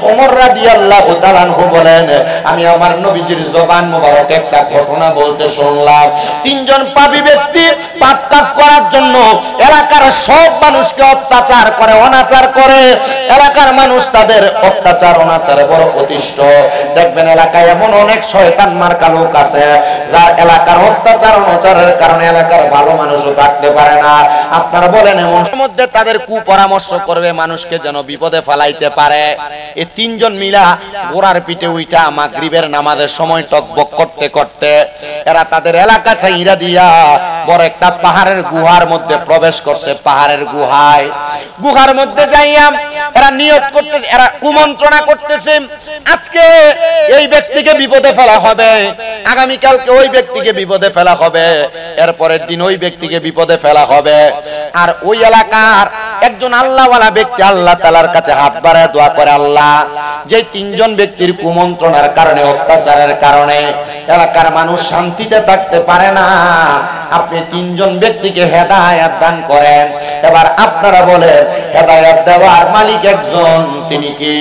ওমর রাদিয়াল্লাহু তাআলা আনহু বলেন, আমি আমার নবীজির জবান মোবারক একটা ঘটনা বলতে শুনলাম। তিনজন পাপী ব্যক্তি পাপ কাজ করার জন্য এলাকার সব মানুষকে অত্যাচার করে, অনাচার করে। এলাকার মানুষ তাদের অত্যাচার অনাচারে বড় অতিষ্ঠ। দেখবেন এলাকায় এমন অনেক শয়তান মার্কা লোক আছে যার এলাকার অত্যাচার অনাচারের কারণে এলাকার ভালো মানুষও থাকতে পারে না। আপনারা বলেন এমন মধ্যে তাদের কুপরামর্শ করবে মানুষকে যেন বিপদে ফেলাইতে পারে। এই তিনজন মিলা ঘোড়ার পিঠে উইঠা মাগরিবের নামাজের সময় টকবক করতে করতে এরা তাদের এলাকা ছাইরা দিয়া বড় একটা পাহাড়ের গুহার মধ্যে প্রবেশ করছে। পাহাড়ের গুহার মধ্যে যাইয়া এরা নিয়ত করতে, এরা কুমন্ত্রণা করতেছে, আজকে এই ব্যক্তিকে বিপদে ফেলা হবে, আগামীকালকে ওই ব্যক্তিকে বিপদে ফেলা হবে, এরপরের দিন ওই ব্যক্তিকে বিপদে ফেলা হবে। আর ওই এলাকার একজন আল্লাহওয়ালা ব্যক্তি আল্লাহ তাআলার কাছে হাত বাড়ায় দোয়া করে, আল্লাহ, যে তিনজন ব্যক্তির কুমন্ত্রণার কারণে অত্যাচারের কারণে এলাকার মানুষ শান্তিতে থাকতে পারে না, আপনি তিনজন ব্যক্তিকে হেদায়েত দান করেন। এবার আপনারা বলেন হেদায়েত দেওয়ার মালিক একজন, তিনি কে?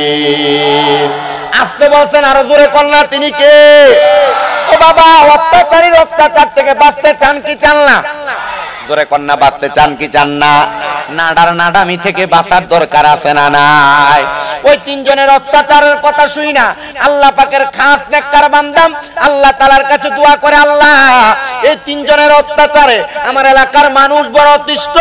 আসতে বলছেন, আরো জোরে কন্যা, তিনি কে? ও বাবা, অত্যাচারীর অত্যাচার থেকে বাঁচতে চান কি চান না? জোরে কন্যা, বাঁচতে চান কি চান না? নাডার নাডামি থেকে বাঁচার দরকার আছে না নাই? ওই তিনজনের অত্যাচারের কথা শুই না আল্লাহ পাকের খাস নেককার বান্দা আল্লাহ তাআলার কাছে দোয়া করে, আল্লাহ, এই তিনজনের অত্যাচারে আমার এলাকার মানুষ বড় অতিষ্ঠ,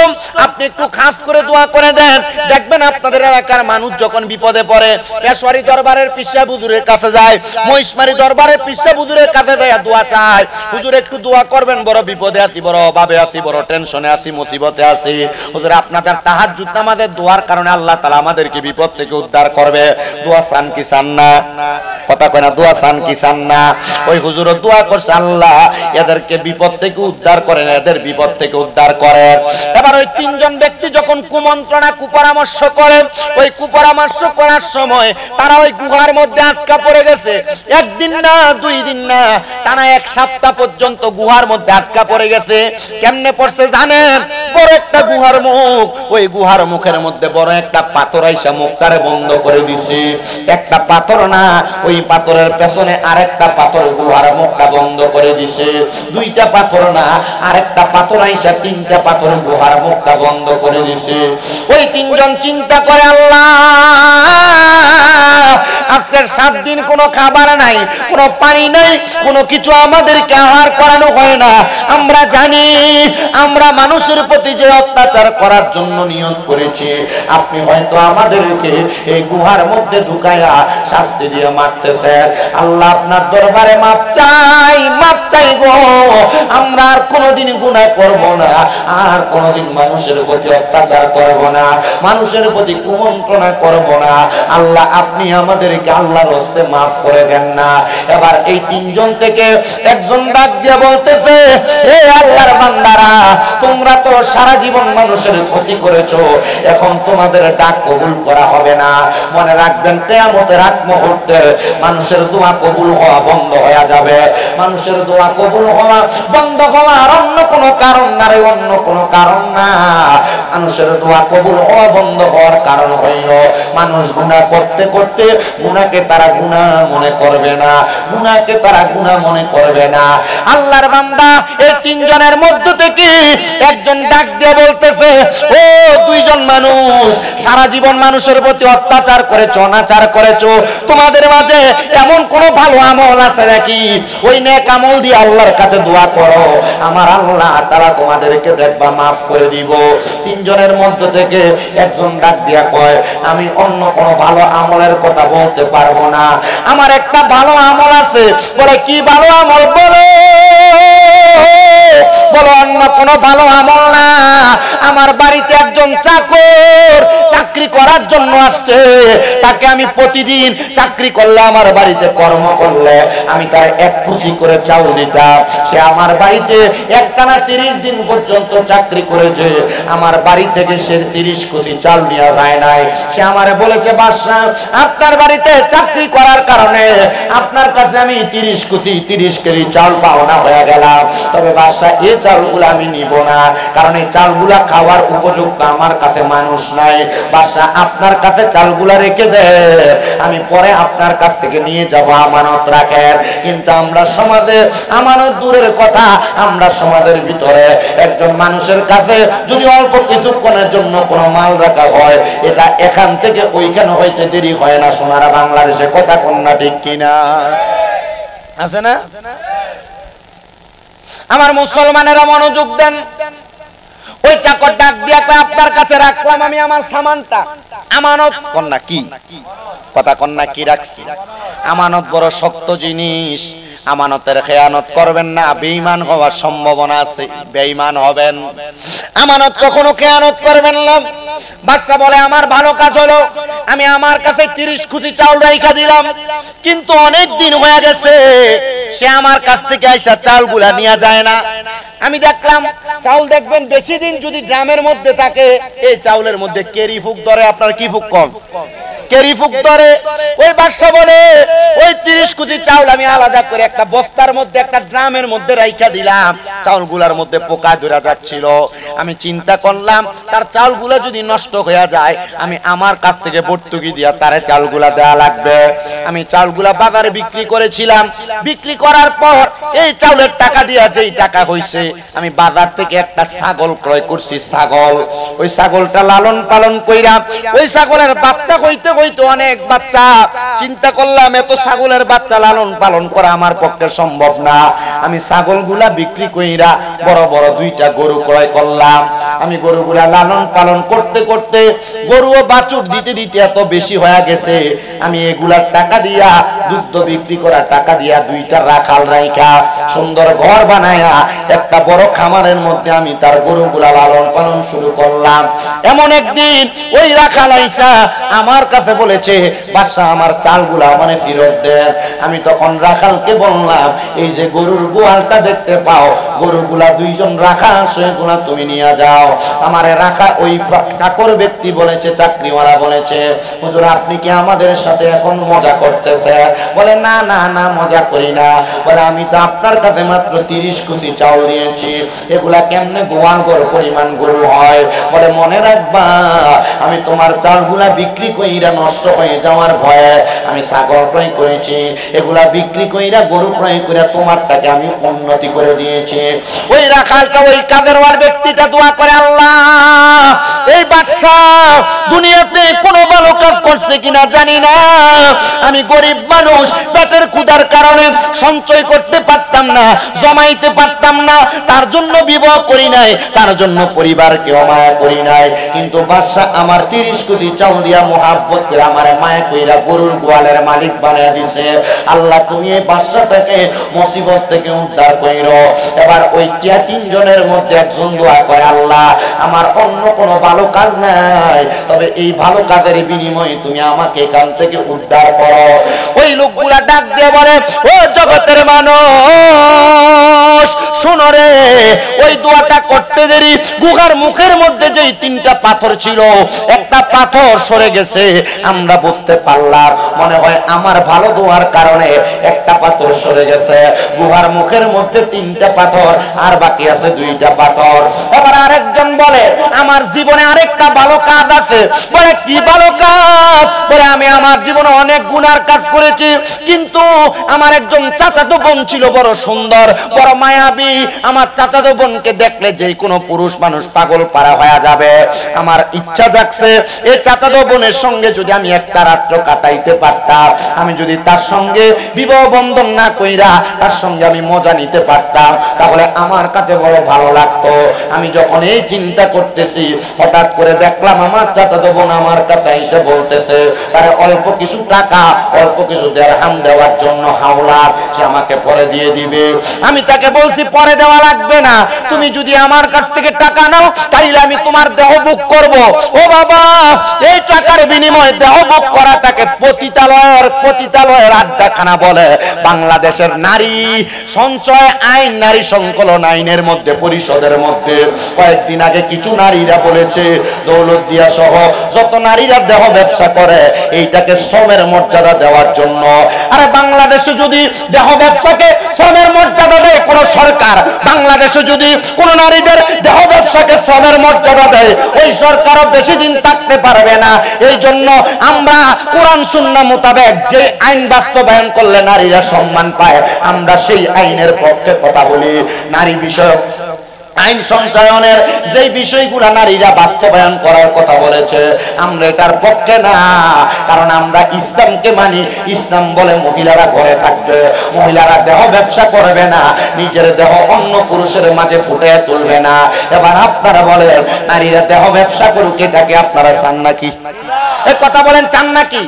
আপনি একটু খাস করে দোয়া করে দেন। দেখবেন আপনাদের এলাকার মানুষ যখন বিপদে পড়ে পেশোয়ারি দরবারের পিসা হুজুরের কাছে যায়, মহিষমারি দরবারের পিসা হুজুরের কাছে যায় দোয়া চায়, হুজুর একটু দোয়া করবেন, বড় বিপদে আছি, বড় অভাবে আছি, বড় টেনশনে আছি, মুসিবতে আছি, হুজুর আপনাদের তাহাজ্জুদ নামাজের দোয়ার কারণে আল্লাহ তাআলা আমাদেরকে বিপদ থেকে উদ্ধার করবে। দোয়া চান কি চান না? কথা কয় না, দোয়া চান কি চান না? ওই হুজুরও দোয়া করছে, আল্লাহ এদেরকে বিপদ থেকে উদ্ধার করেন, এদের বিপদ থেকে উদ্ধার করেন। এবার ওই তিনজন ব্যক্তি যখন কুমন্ত্রণা কুপরামর্শ করে, ওই কুপরামর্শ করার সময় তারা ওই গুহার মধ্যে আটকা পড়ে গেছে। একদিন না, দুই দিন না, টানা এক সপ্তাহ পর্যন্ত গুহার মধ্যে আটকা পড়ে গেছে। কেমনে পড়ছে জানেন? বড় একটা গুহার মুখ, ওই গুহার মুখের মধ্যে বড় একটা পাথর আইসা মুখটারে বন্ধ করে দিছে। একটা পাথর না, ওই পাথরের পেছনে আরেকটা পাথর গুহার মুখটা বন্ধ করে দিছে। দুইটা পাথর না, আরেকটা পাথর আইসা তিনটা পাথর গুহার মুখটা বন্ধ করে দিছে। ওই তিনজন চিন্তা করে, আল্লাহ, আজকের 7 দিন কোনো খাবার নাই, কোনো পানি নাই, কোনো কিছু আমাদেরকে আহার করানো হয় না। আমরা জানি আমরা মানুষের প্রতি যে অত্যাচার করার জন্য নিয়ত করেছি, আপনি হয়তো আমাদেরকে এই গুহার মধ্যে ঢুকায়া শাস্তি দিয়ে মারতেছেন। আল্লাহ, আপনার দরবারে মাপ চাই গো, আমরা আর কোনোদিন গুনাহ করব না, আর কোনোদিন মানুষের প্রতি অত্যাচার করব না, মানুষের প্রতি কুমন্ত্রণা করব না। আল্লাহ, আপনি আমাদেরকে আল্লাহর হস্তে মাফ করে দেন না। এবার এই তিনজন থেকে একজন ডাক দিয়ে বলতেছে, হে আল্লাহর বান্দারা, তোমরা তো সারা জীবন মানুষের ক্ষতি করেছো, এখন তোমাদের ডাক কবুল করা হবে না। মনে রাখবেন, কিয়ামতের আগ মুহূর্তে মানুষের দোয়া কবুল হওয়া বন্ধ হয়ে যাবে। মানুষের দোয়া কবুল হওয়া বন্ধ হওয়ার অন্য কোনো কারণ না রে, অন্য কোনো কারণ না। মানুষের দোয়া কবুল হওয়া বন্ধ হওয়ার কারণ হইল মানুষ গুনাহ করতে করতে গুনাহকে তারা গুনাহ মনে করবে না, গুনাহকে তারা গুনাহ মনে করবে না। আল্লাহর বান্দা এই তিনজনের মধ্য থেকে একজন ডাক দিয়ে বলতেছে, ও দুইজন মানুষ, সারা জীবন মানুষের প্রতি অত্যাচার করেছো, অনাচার করেছো, তোমাদের মাঝে এমন কোন ভালো আমল আছে নাকি? ওই নেক আমল দিয়ে আল্লাহর কাছে দোয়া করো, আমার আল্লাহ তাআলা তোমাদেরকে দেখবা মাফ করে দিব। তিনজনের মধ্য থেকে একজন ডাক দিয়া কয়, আমি অন্য কোন ভালো আমলের কথা বলতে পারবো না, আমার একটা ভালো আমল আছে। বলে, কি ভালো আমল? বলো। বলো, অন্য কোনো ভালো আমল না, আমার বাড়িতে একজন চাকর চাকরি করার জন্য আসছে, তাকে আমি প্রতিদিন চাকরি করলে, আমার বাড়িতে কর্ম করলে আমি তার এক খুশি করে চাউল দিতাম। সে আমার বাড়িতে একটানা 30 দিন পর্যন্ত চাকরি করেছে, আমার বাড়ি থেকে সে 30 খুশি চাল নেওয়া যায় নাই। সে আমারে বলেছে, বাদশা, আপনার বাড়িতে চাকরি করার কারণে আপনার কাছে আমি 30 খুশি 30 কেজি চাল পাওনা হয়ে গেলাম। তবে বাদশা বাদশা এই চালগুলো আমি নিব না, কারণ এই চালগুলা খাওয়ার উপযুক্ত আমার কাছে মানুষ নাই। বাদশা আপনার কাছে চালগুলা রেখে দে, আমি পরে আপনার কাছ থেকে নিয়ে যাব, আমানত রাখেন। কিন্তু আমরা সমাজে আমানত দূরের কথা, আমরা সমাজের ভিতরে একজন মানুষের কাছে যদি অল্প কিছুক্ষণের জন্য কোনো মাল রাখা হয়, এটা এখান থেকে ওইখানে হইতে দেরি হয় না। সোনারা বাংলাদেশে কথা কন্যা ঠিক কিনা আছে না? আমার মুসলমানেরা মনোযোগ দেন। ওই চাকর ডাক দিয়া কয় আপনার কাছে রাখলাম আমি আমার সামানটা, আমানত। কন্যা কি কথা কন্যা কি রাখছি? আমানত বড় শক্ত জিনিস, আমানতের খেয়ানত করবেন না, বেঈমান হওয়ার সম্ভাবনা আছে, বেঈমান হবেন। আমানত কখনো খেয়ানত করবেন না। বাদশা বলে আমার ভালো কাজ হলো, আমি আমার কাছে 30 খুঁটি চাউল রাইখা দিলাম, কিন্তু অনেক দিন হয়ে গেছে সে আমার কাছ থেকে আইসা চাউলগুলা নিয়ে যায় না। আমি দেখলাম চাউল দেখবেন বেশি দিন যদি ড্রামের মধ্যে থাকে, এই চাউলের মধ্যে কেরি ফুক ধরে। আপনার কি ফুক কম? কেরি ফুক ধরে। ওই বাদশা বলে ওই 30 কোটি চাউল আমি আলাদা করে একটা বস্তার মধ্যে, একটা ড্রামের মধ্যে রাইখা দিলাম। চাউলগুলার মধ্যে পোকা ধরে যাচ্ছিল। আমি চিন্তা করলাম তার চাউলগুলা যদি নষ্ট হয়ে যায়, আমি আমার কাছ থেকে ভর্তুকি দিয়া তারে চাউলগুলা দেওয়া লাগবে। আমি চাউলগুলা বাজারে বিক্রি করেছিলাম। বিক্রি করার পর এই চাউলের টাকা দিয়া যেই টাকা হইছে, আমি বাজার থেকে একটা ছাগল ক্রয় করছি। ছাগল, ওই ছাগলটা লালন পালন কইরা, ওই ছাগলের বাচ্চা হইতে হইতে অনেক বাচ্চা। চিন্তা করলাম এত ছাগলের বাচ্চা লালন পালন করা আমার পক্ষে সম্ভব না। আমি ছাগলগুলা বিক্রি কইরা বড় বড় 2টা গরু ক্রয় করলাম। আমি গরুগুলা লালন পালন করতে করতে গরু ও বাছুর দিতে দিতে এত বেশি হয়ে গেছে, আমি এগুলার টাকা দিয়া, দুধ বিক্রি করা টাকা দিয়া 2টা রাখাল রাইখা সুন্দর ঘর বানায়া একটা বড় খামারের মধ্যে আমি তার গরুগুলা লালন পালন শুরু করলাম। এমন একদিন ওই রাখাল আইসা আমার কাছে বলেছে বাদশা আমার চালগুলা মানে ফেরত দেন। আমি তখন রাখালকে বললাম এই যে গরুর গোয়ালটা দেখতে পাও, গরুগুলা 2 জন রাখা আছে, এগুলা তুমি নিয়ে যাও। আমারে রাখা ওই চাকর ব্যক্তি বলেছে, চাকরিওয়ালা বলেছে হুজুর আপনি কি আমাদের সাথে এখন মজা করতেছেন? বলে না না না মজা করি না। বলে আমি তো আপনার কাছে মাত্র 30 কোটি চাউল দিয়েছি, এগুলা কেমনে গোয়াল গরু পরিমাণ গরু হয়? বলে মনে রাখবা আমি তোমার চালগুলা বিক্রি কইরা নষ্ট হয়ে যাওয়ার ভয়ে আমি ছাগল ক্রয় করেছি, এগুলা বিক্রি কইরা গরু ক্রয় কইরা তোমারটাকে আমি উন্নতি করে দিয়েছি। ওই রাখালটা ওই কাজের ব্যক্তিটা দোয়া করে আল্লাহ এই বাদশা দুনিয়াতে কোনো ভালো কাজ করছে কিনা জানি না, আমি গরিব মানুষ, পেটের ক্ষুধার কারণে সঞ্চয় করতে পারতাম না, জমাইতে পারতাম না, তার জন্য বিবাহ করি নাই, তার জন্য পরিবারকে মায়া করি নাই। কিন্তু বাদশা আমার 30 কোটি চাউল দিয়া মোহাব্বত করে আমার মায়া কইরা গরুর গোয়ালের মালিক বানায় দিছে। আল্লাহ তুমি এই বাদশাটাকে মুসিবত থেকে উদ্ধার কইরো। এবার ওই 3 জনের মধ্যে একজন দোয়া করে আল্লাহ আমার অন্য কোনো ভালো কাজ নাই, তবে এই ভালো কাজের বিনিময়ে তুমি আমাকে এখান থেকে উদ্ধার করো। ওই লোকগুলা ডাক দিয়ে বলে ও জগতের মানুষ শোনো রে, ওই দোয়াটা করতে দেরি গুহার মুখের মধ্যে যেই 3টা পাথর ছিল, একটা পাথর সরে গেছে। আমরা বুঝতে পারলাম মনে হয় আমার ভালো দোয়ার কারণে একটা পাথর সরে গেছে। গুহার মুখের মধ্যে 3টা পাথর আর বাকি আছে 2টা পাথর। এবার আরেকজন বলে আমার জীবনে আরেকটা ভালো কাজ আছে। বলে কি ভালো কাজ? বলে আমি আমার জীবনে অনেক গুনার কাজ করেছি, কিন্তু আমার একজন চাচাতো বোন ছিল বড় সুন্দর, বড় মায়াবী। আমার চাচাতো বোনকে দেখলে যে কোনো পুরুষ মানুষ পাগল পারা হয়ে যাবে। আমার ইচ্ছা জাগছে এই চাচাতো বোনের সঙ্গে যদি আমি একটা রাত্র কাটাইতে পারতাম, আমি যদি তার সঙ্গে বিবাহ বন্ধন না কইরা তার সঙ্গে আমি মজা নিতে পারতাম, তাহলে আমার কাছে বড় ভালো লাগতো। আমি যখন এই চিন্তা করতেছি, হঠাৎ করে দেখলাম আমার চাচাতো বোন আমার কাছে এসে বলতেছে তারে অল্প কিছু টাকা, অল্প কিছু দিরহাম দেওয়ার জন্য হাওলাত সে আমাকে পরে দিয়ে দিবে। আমি তাকে বলছি পরে দেওয়া লাগবে না, তুমি যদি আমার কাছ থেকে টাকা নাও তাইলে আমি তোমার দেহ বুক করব। ও বাবা, এই টাকার বিনিময়ে দেহ বুক করাটাকে পতিতালয়ের আড্ডাখানা বলে। বাংলাদেশের নারী সঞ্চয় আইন, নারী সংকলন আইনের মধ্যে, পরিষদের মধ্যে কয়েকদিন আগে কিছু নারীরা বলেছে দৌলতদিয়া সহ যত নারীরা দেহ ব্যবসা করে এইটাকে শ্রমের মর্যাদা দেওয়ার জন্য। আরে বাংলাদেশে যদি দেহ ব্যবসাকে শ্রমের মর্যাদা দেয় কোনো সরকার বাংলাদেশে যদি কোন নারীদের দেহ ব্যবসাকে শ্রমের মর্যাদা দেয়, ওই সরকারও বেশি দিন থাকতে পারবে না। এই জন্য আমরা কোরআন সুন্নাহ মোতাবেক যে আইন বাস্তবায়ন করলে নারীরা সম্মান পায়, আমরা সেই আইনের পক্ষে কথা বলি। নারী বিষয়ক আইন সঞ্চয়নের যে বিষয়গুলো নারীরা বাস্তবায়ন করার কথা বলেছে, আমরা এটার পক্ষে না। কারণ আমরা ইসলামকে মানি। ইসলাম বলে মহিলারা ঘরে থাকবে, মহিলারা দেহ ব্যবসা করবে না, নিজের দেহ অন্য পুরুষের মাঝে ফুটে তুলবে না। এবার আপনারা বলেন নারীরা দেহ ব্যবসা করুক, এটাকে আপনারা চান নাকি? এই কথা বলেন, চান নাকি?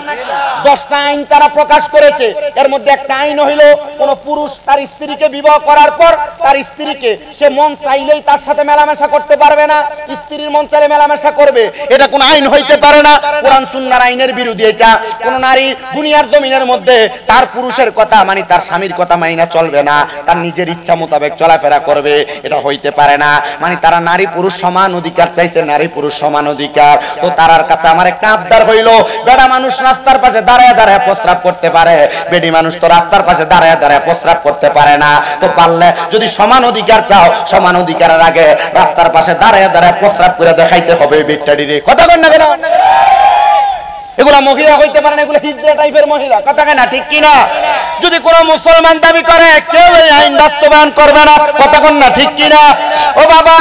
10টা আইন তারা প্রকাশ করেছে। এর মধ্যে একটা আইন হইল কোন পুরুষ তার স্ত্রীকে বিবাহ করার পর তার স্ত্রীকে সে মন চাইলেই তার সাথে মেলামেশা করতে পারবে না, স্ত্রীর মন চাইলে মেলামেশা করবে, এটা কোন আইন হইতে পারে না। কোরআন সুন্নাহর আইনের বিরোধী এটা। কোন নারী দুনিয়ার জমিনের মধ্যে তার পুরুষের কথা মানে তার স্বামীর কথা মাইনা চলবে না, তার নিজের ইচ্ছা মোতাবেক চলাফেরা করবে, এটা হইতে পারে না। মানে তারা নারী পুরুষ সমান অধিকার চাইতে, নারী পুরুষ সমান অধিকার। তো তারার কাছে আমার একটা আবদার হইল, বেটা মানুষ রাস্তার পাশে দাঁড়ায় দাঁড়ায় প্রস্রাব করতে পারে, বেডি মানুষ তো রাস্তার পাশে দাঁড়ায় দাঁড়ায় প্রস্রাব করতে পারে না। তো পারলে যদি সমান অধিকার চাও, সমান অধিকারের আগে রাস্তার পাশে দাঁড়ায় দাঁড়ায় প্রস্রাব করে দেখাইতে হবে বেটাডিরে। কথা কন না কেন? এগুলা মহিলা হইতে পারে না, এগুলো হিজড়া টাইপের মহিলা। কথা কেনা ঠিক কিনা? যদি কোন মুসলমান দাবি করে কেউ এই আইন বাস্তবায়ন করবে না। কথা কন না ঠিক কিনা? ও বাবা,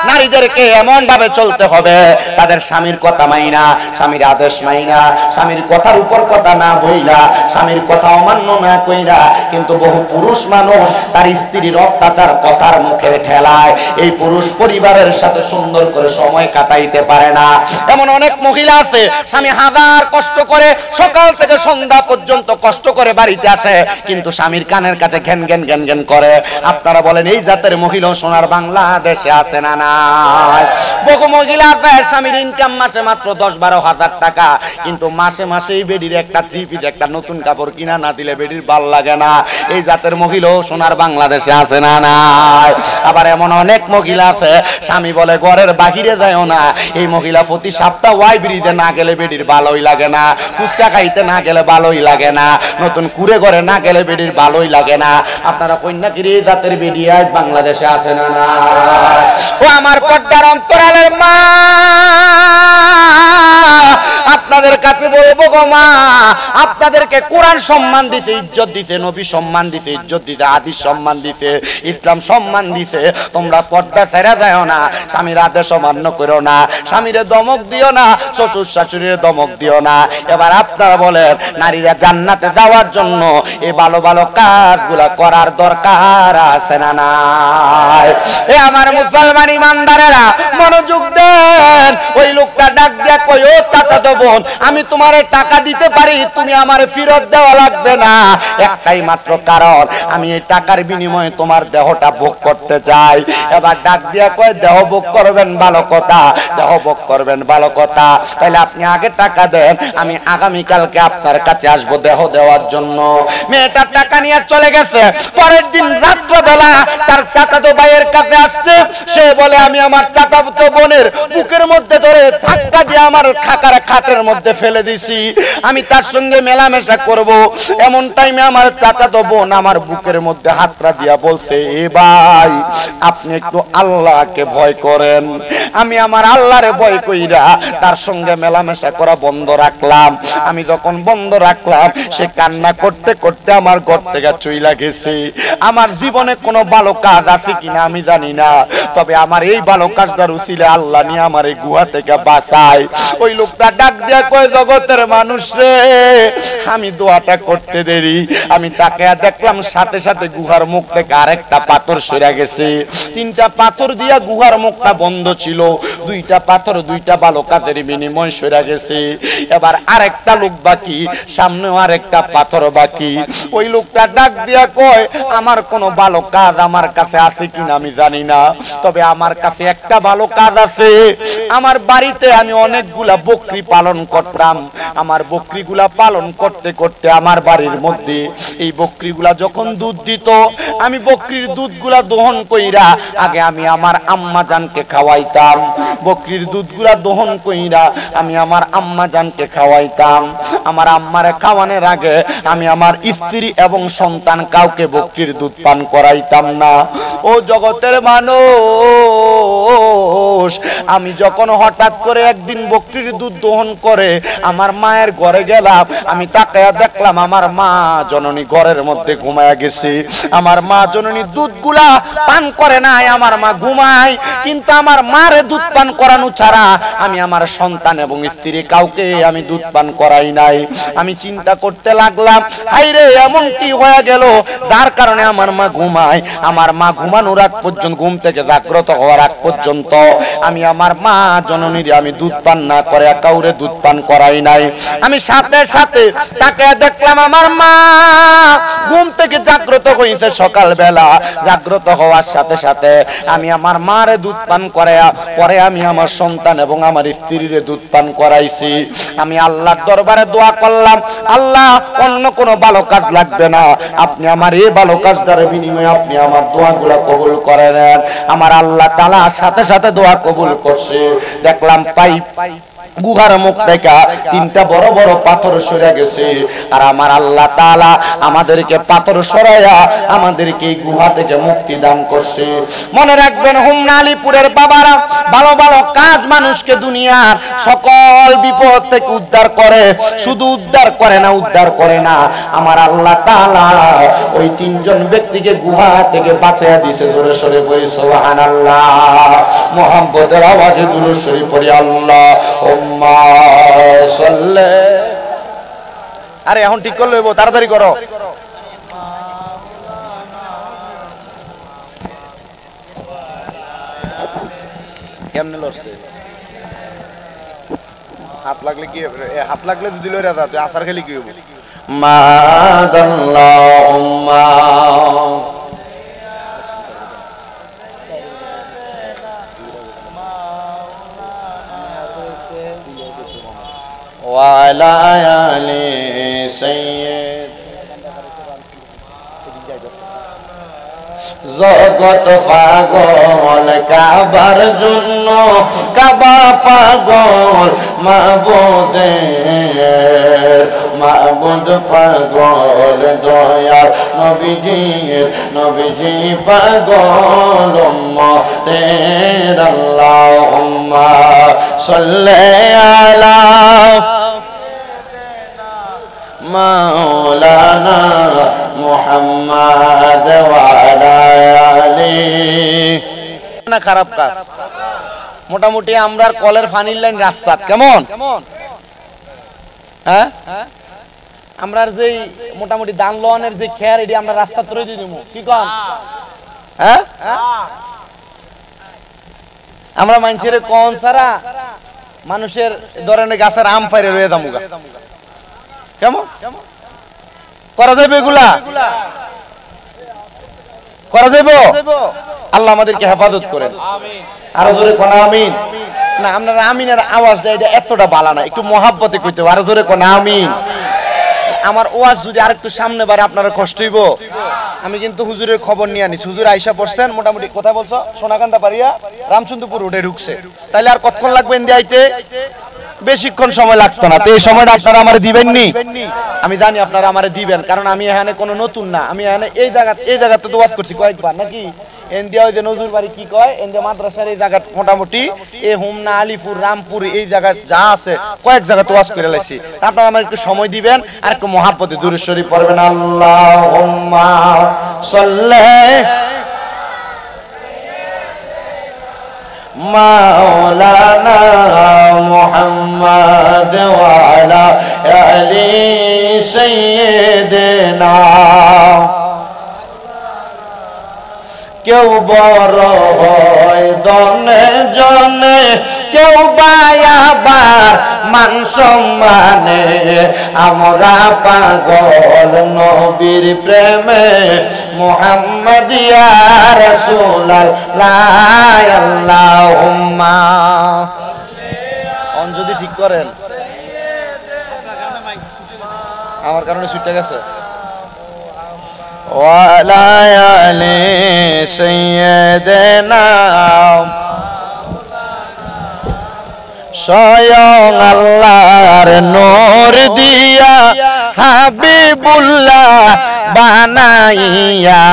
নারীদেরকে এমন ভাবে চলতে হবে তাদের স্বামীর কথা মাইনা, স্বামীর আদেশ মাইনা, স্বামীর কথার উপর কথা না বইলা, স্বামীর কথা অমান্য না কইরা। কিন্তু বহু পুরুষ মানুষ তার স্ত্রীর অত্যাচার কথার মুখে ঠেলায় এই পুরুষ পরিবারের সাথে সুন্দর করে সময় কাটাইতে পারে না। এমন অনেক মহিলা আছে, স্বামী হাজার কষ্ট করে সকাল থেকে সন্ধ্যা পর্যন্ত কষ্ট করে বাড়িতে আসে, কিন্তু স্বামীর কানের কাছে ঘ্যান ঘ্যান ঘ্যান ঘ্যান করে। আপনারা বলেন এই জাতের মহিলা সোনার বাংলাদেশে আছে না নাই? বহু মহিলা আছে স্বামীর ইনকাম মাসে মাত্র 10-12 হাজার টাকা, কিন্তু মাসে মাসেই বেডির একটা থ্রি পিস একটা নতুন কাপড় কিনা না দিলে বেডির ভাল লাগে না। এই জাতের মহিলা সোনার বাংলাদেশে আছে না নাই? আবার এমন অনেক মহিলা আছে স্বামী বলে ঘরের বাহিরে যায়ও না, এই মহিলা প্রতি সপ্তাহ ওয়াই ব্রিজে না গেলে বেডির ভালোই লাগে না, ফুচকা খাইতে না গেলে ভালোই লাগে না, নতুন কুড়ে ঘরে না গেলে বেডির ভালোই লাগে না। আপনারা কন্যাগিরি জাতের বেডি আজ বাংলাদেশে আছে না না? ও আমার পর্দার অন্তরালের মা, আপনাদের কাছে বলবো গো মা, আপনাদেরকে কোরআন সম্মান দিছে, ইজ্জত দিছে, নবী সম্মান দিছে, ইজ্জত দিছে, হাদিস সম্মান দিছে, ইসলাম সম্মান দিছে। তোমরা পর্দা ছেড়ে যাও না, স্বামীর আদেশ অমান্য করো না, স্বামীরে দমক দিও না, শ্বশুর শাশুড়ির দমক দিও না। এবার আপনারা বলেন নারীরা জান্নাতে যাওয়ার জন্য এই ভালো ভালো কাজগুলা করার দরকার আছে না নাই? এ আমার মুসলমান ইমানদারেরা মনোযোগ দেন। ওই লোকটা ডাক দিয়া কই, ও চাচা তো বোন, আমি তোমারে টাকা দিতে পারি, তুমি আমারে ফেরত দেওয়া লাগবে না। একটাই মাত্র কারণ, আমি এই টাকার বিনিময়ে তোমার দেহটা ভোগ করতে চাই। এবার ডাক দিয়া কয়, দেহ ভোগ করবেন ভালো কথা, দেহ ভোগ করবেন ভালো কথা, তাহলে আপনি আগে টাকা দেন, আমি আগামীকালকে আপনার কাছে আসবো দেহ দেওয়ার জন্য। মেয়েটা টাকা নিয়ে চলে গেছে। পরের দিন রাত্রবেলা তার চাচাতো ভাইয়ের কাছে আসছে। সে বলে আমি আমার চাচাতো বোনের বুকের মধ্যে ধরে ধাক্কা দিয়ে আমার খাটের মধ্যে ফেলে দিছি, আমি তার সঙ্গে মেলামেশা করব। এমন টাইমে আমার চাচাতো বোন আমার বুকের মধ্যে হাতটা দিয়া বলছে, এ ভাই আপনি একটু আল্লাহকে ভয় করেন। আমি আমার আল্লাহরে ভয় কইরা তার সঙ্গে মেলামেশা করা বন্ধ রাখলাম। আমি যখন বন্ধ রাখলাম, সে কান্না করতে করতে আমার ঘর থেকে চইলা গেছে। আমার জীবনে কোনো ভালো কাজ আছে কিনা আমি জানি না, তবে আমার এই ভালো কাজটার উসিলে আল্লাহ নিয়ে আমার এই গুহা থেকে বাঁচায়। ওই লোকটা ডাক দিয়া কয়, জগতের মানুষ রে, আমি দোয়াটা করতে দেরি, আমি তাকে দেখলাম সাথে সাথে গুহার মুখ থেকে আরেকটা পাথর সরে গেছে। 3টা পাথর দিয়া গুহার মুখটা বন্ধ ছিল, 2টা পাথর 2টা ভালো কাজের বিনিময় সরে গেছে। এবার আরেকটা লোক বাকি, সামনেও আরেকটা পাথর বাকি। ওই লোকটা ডাক দিয়া কয়, আমার কোনো ভালো কাজ আমার কাছে আছে কিনা আমি জানি না, তবে আমার কাছে একটা ভালো কাজ আছে। আমার বাড়িতে আমি অনেকগুলা বকরি পালন করতাম। আমার বকরিগুলা পালন করতে করতে আমার বাড়ির মধ্যে এই বকরিগুলা যখন দুধ দিত, আমি বকরির দুধগুলা দহন কইরা আগে আমি আমার আম্মা জানকে খাওয়াইতাম। বকরির দুধগুলা দহন কইরা আমি আমার আম্মা জানকে খাওয়াইতাম। আমার আম্মারে খাওয়ানোর আগে আমি আমার স্ত্রী এবং সন্তান কাউকে বকরির দুধ পান করাইতাম না। ও জগতের মানুষ, আমি যখন হঠাৎ করে একদিন বকরির দুধ দহন করে আমার মায়ের ঘরে গেলাম, আমি তাকায়া দেখলাম আমার মা জননী ঘরের মধ্যে ঘুমায়া গেছে। আমার মা জননী দুধগুলা পান করে নাই, আমার মা ঘুমায়। কিন্তু আমার মারে দুধ পান করানো ছাড়া আমি আমার সন্তান এবং স্ত্রী কাউকে আমি দুধ পান করাই নাই। আমি চিন্তা করতে লাগলাম, হাইরে এমন কি হয়ে গেল যার কারণে আমার মা ঘুমায়। আমার মা ঘুমানোর আগ পর্যন্ত, ঘুম থেকে জাগ্রত হওয়ার আগ পর্যন্ত আমি আমার মা জননীর আমি দুধ পান না করে কাউরে দুধ পান করাই নাই। আমি সাথে সাথে তাকে দেখলাম আমার মা ঘুম থেকে জাগ্রত হয়েছে সকালবেলা। জাগ্রত হওয়ার সাথে সাথে আমি আমার মারে দুধ পান করাইয়া পরে আমি আমার সন্তান এবং আমার স্ত্রীর দুধ পান করাইছি। আমি আল্লাহর দরবারে দোয়া করলাম, আল্লাহ অন্য কোনো ভালো কাজ লাগবে না, আপনি আমার এই ভালো কাজটার বিনিময়ে আপনি আমার দোয়াগুলো কবুল করে নেন। আমার আল্লাহ তাআলা সাথে সাথে দোয়া কবুল করছে। দেখলাম গুহার মুখ থেকে তিনটা বড় বড় পাথর সরে গেছে। আর আমার আল্লাহ তাআলা আমাদেরকে পাথর সরাইয়া আমাদেরকে এই গুহা থেকে মুক্তি দান করছে। মনে রাখবেন হোমনা আলীপুরের বাবারা ভালো ভালো কাজ মানুষকে দুনিয়ার সকল বিপদ থেকে উদ্ধার করে। শুধু উদ্ধার করে না, উদ্ধার করে না, আমার আল্লাহ তাআলা ওই তিনজন ব্যক্তিকে গুহা থেকে বাঁচাইয়া দিয়েছে। জোরে সরে বলি সুবহানাল্লাহ। মুহাম্মদের আওয়াজে দুরূদ শরীফ পড়ি আল্লাহুম্মা সাল্লি। আরে এখন ঠিক করে লইব, তাড়াতাড়ি করো। কেমনে লড়ছে? হাত লাগলে কি হবে? হাত লাগলে যদি লইরা যা, তুই আসার খেলি কি হবে? মাদাল্লাহুম্মা ওয়া আলা আলি সাইয়্যিদ। জগত পাগল কাবার জন্য, কাবা পাগল মাবুদের, মাবুদ পাগল দয়াল নবীজির, নবীজি পাগল উম্মতের। আল্লাহুম্মা সাল্লি আলা মাওলানা মুহাম্মদ ওয়া আলা আলিহি। না খারাপ কাজ। মোটামুটি আমরার কলের ফানির লাইন রাস্তা কেমন? হ্যাঁ, আমরার যেই মোটামুটি দান লোয়ানের যে খেয়ার এটি আমরা রাস্তা তরে দিয়ে দেবো, কি কন? হ্যাঁ, আমরা মানুষের কোন সারা মানুষের ধরনের গাছের আম পাইরে রয়ে যাবো। কেমন করা যাবে? এগুলা করা যাবে? আল্লাহ আমাদেরকে হেফাজত করেন। আরো জোরে কোন আমিন। না, আপনারা আমিনের আওয়াজটা এটা এতটা বালা না, একটু মহাব্বতে কইতে হবে। আরো জোরে কোন আমিন। আমার ওয়াজ যদি আরেকটু সামনে বারে আপনারা কষ্ট হইব। আমি কিন্তু হুজুরের খবর নিয়ে আনিছি। হুজুর আইসা পড়ছেন, মোটামুটি কথা বলছো সোনাকান্দা পারিয়া রামচন্দ্রপুর রোডে ঢুকছে। তাইলে আর কতক্ষণ লাগবে এন্দি আইতে? বেশিক্ষণ সময় লাগতো না। তো এই সময়টা আপনারা আমারে দিবেননি? আমি জানি আপনারা আমারে দিবেন, কারণ আমি এখানে কোনো নতুন না। আমি এখানে এই জায়গাতে তো ওয়াজ করছি কয়েকবার, নাকি? এন্দিয়া ওই যে নজরুল বাড়ি কি কয়, এন্দিয়া মাদ্রাসার এই জায়গা মোটামুটি এই হোমনা আলীপুর রামপুর এই জায়গা যা আছে কয়েক জায়গাতে ওয়াজ করে লাইছি। আপনারা আমার একটু সময় দিবেন আর একটু মহাব্বতে দুরূদ শরীফ পড়বেন। আল্লাহুম্মা সাল্লি মাওলানা মুহাম্মদ ওয়া আলা আলি সাইয়্যিদিনা। কেউ বড় হয় দনে জনে, কেউ বায়াবার মান সম্মানে। আমরা পাগল নবীর প্রেমে, মুহাম্মদ ইয়া রাসূলুল্লাহ। আল্লাহুম্মা। অন যদি ঠিক করেন আমার কারণে ছুটে গেছে। ওয়ালা আলি সাইয়্যিদিনা স্বয়ং আল্লাহর নূর দিয়া হাবিবুল্লাহ বানাইয়া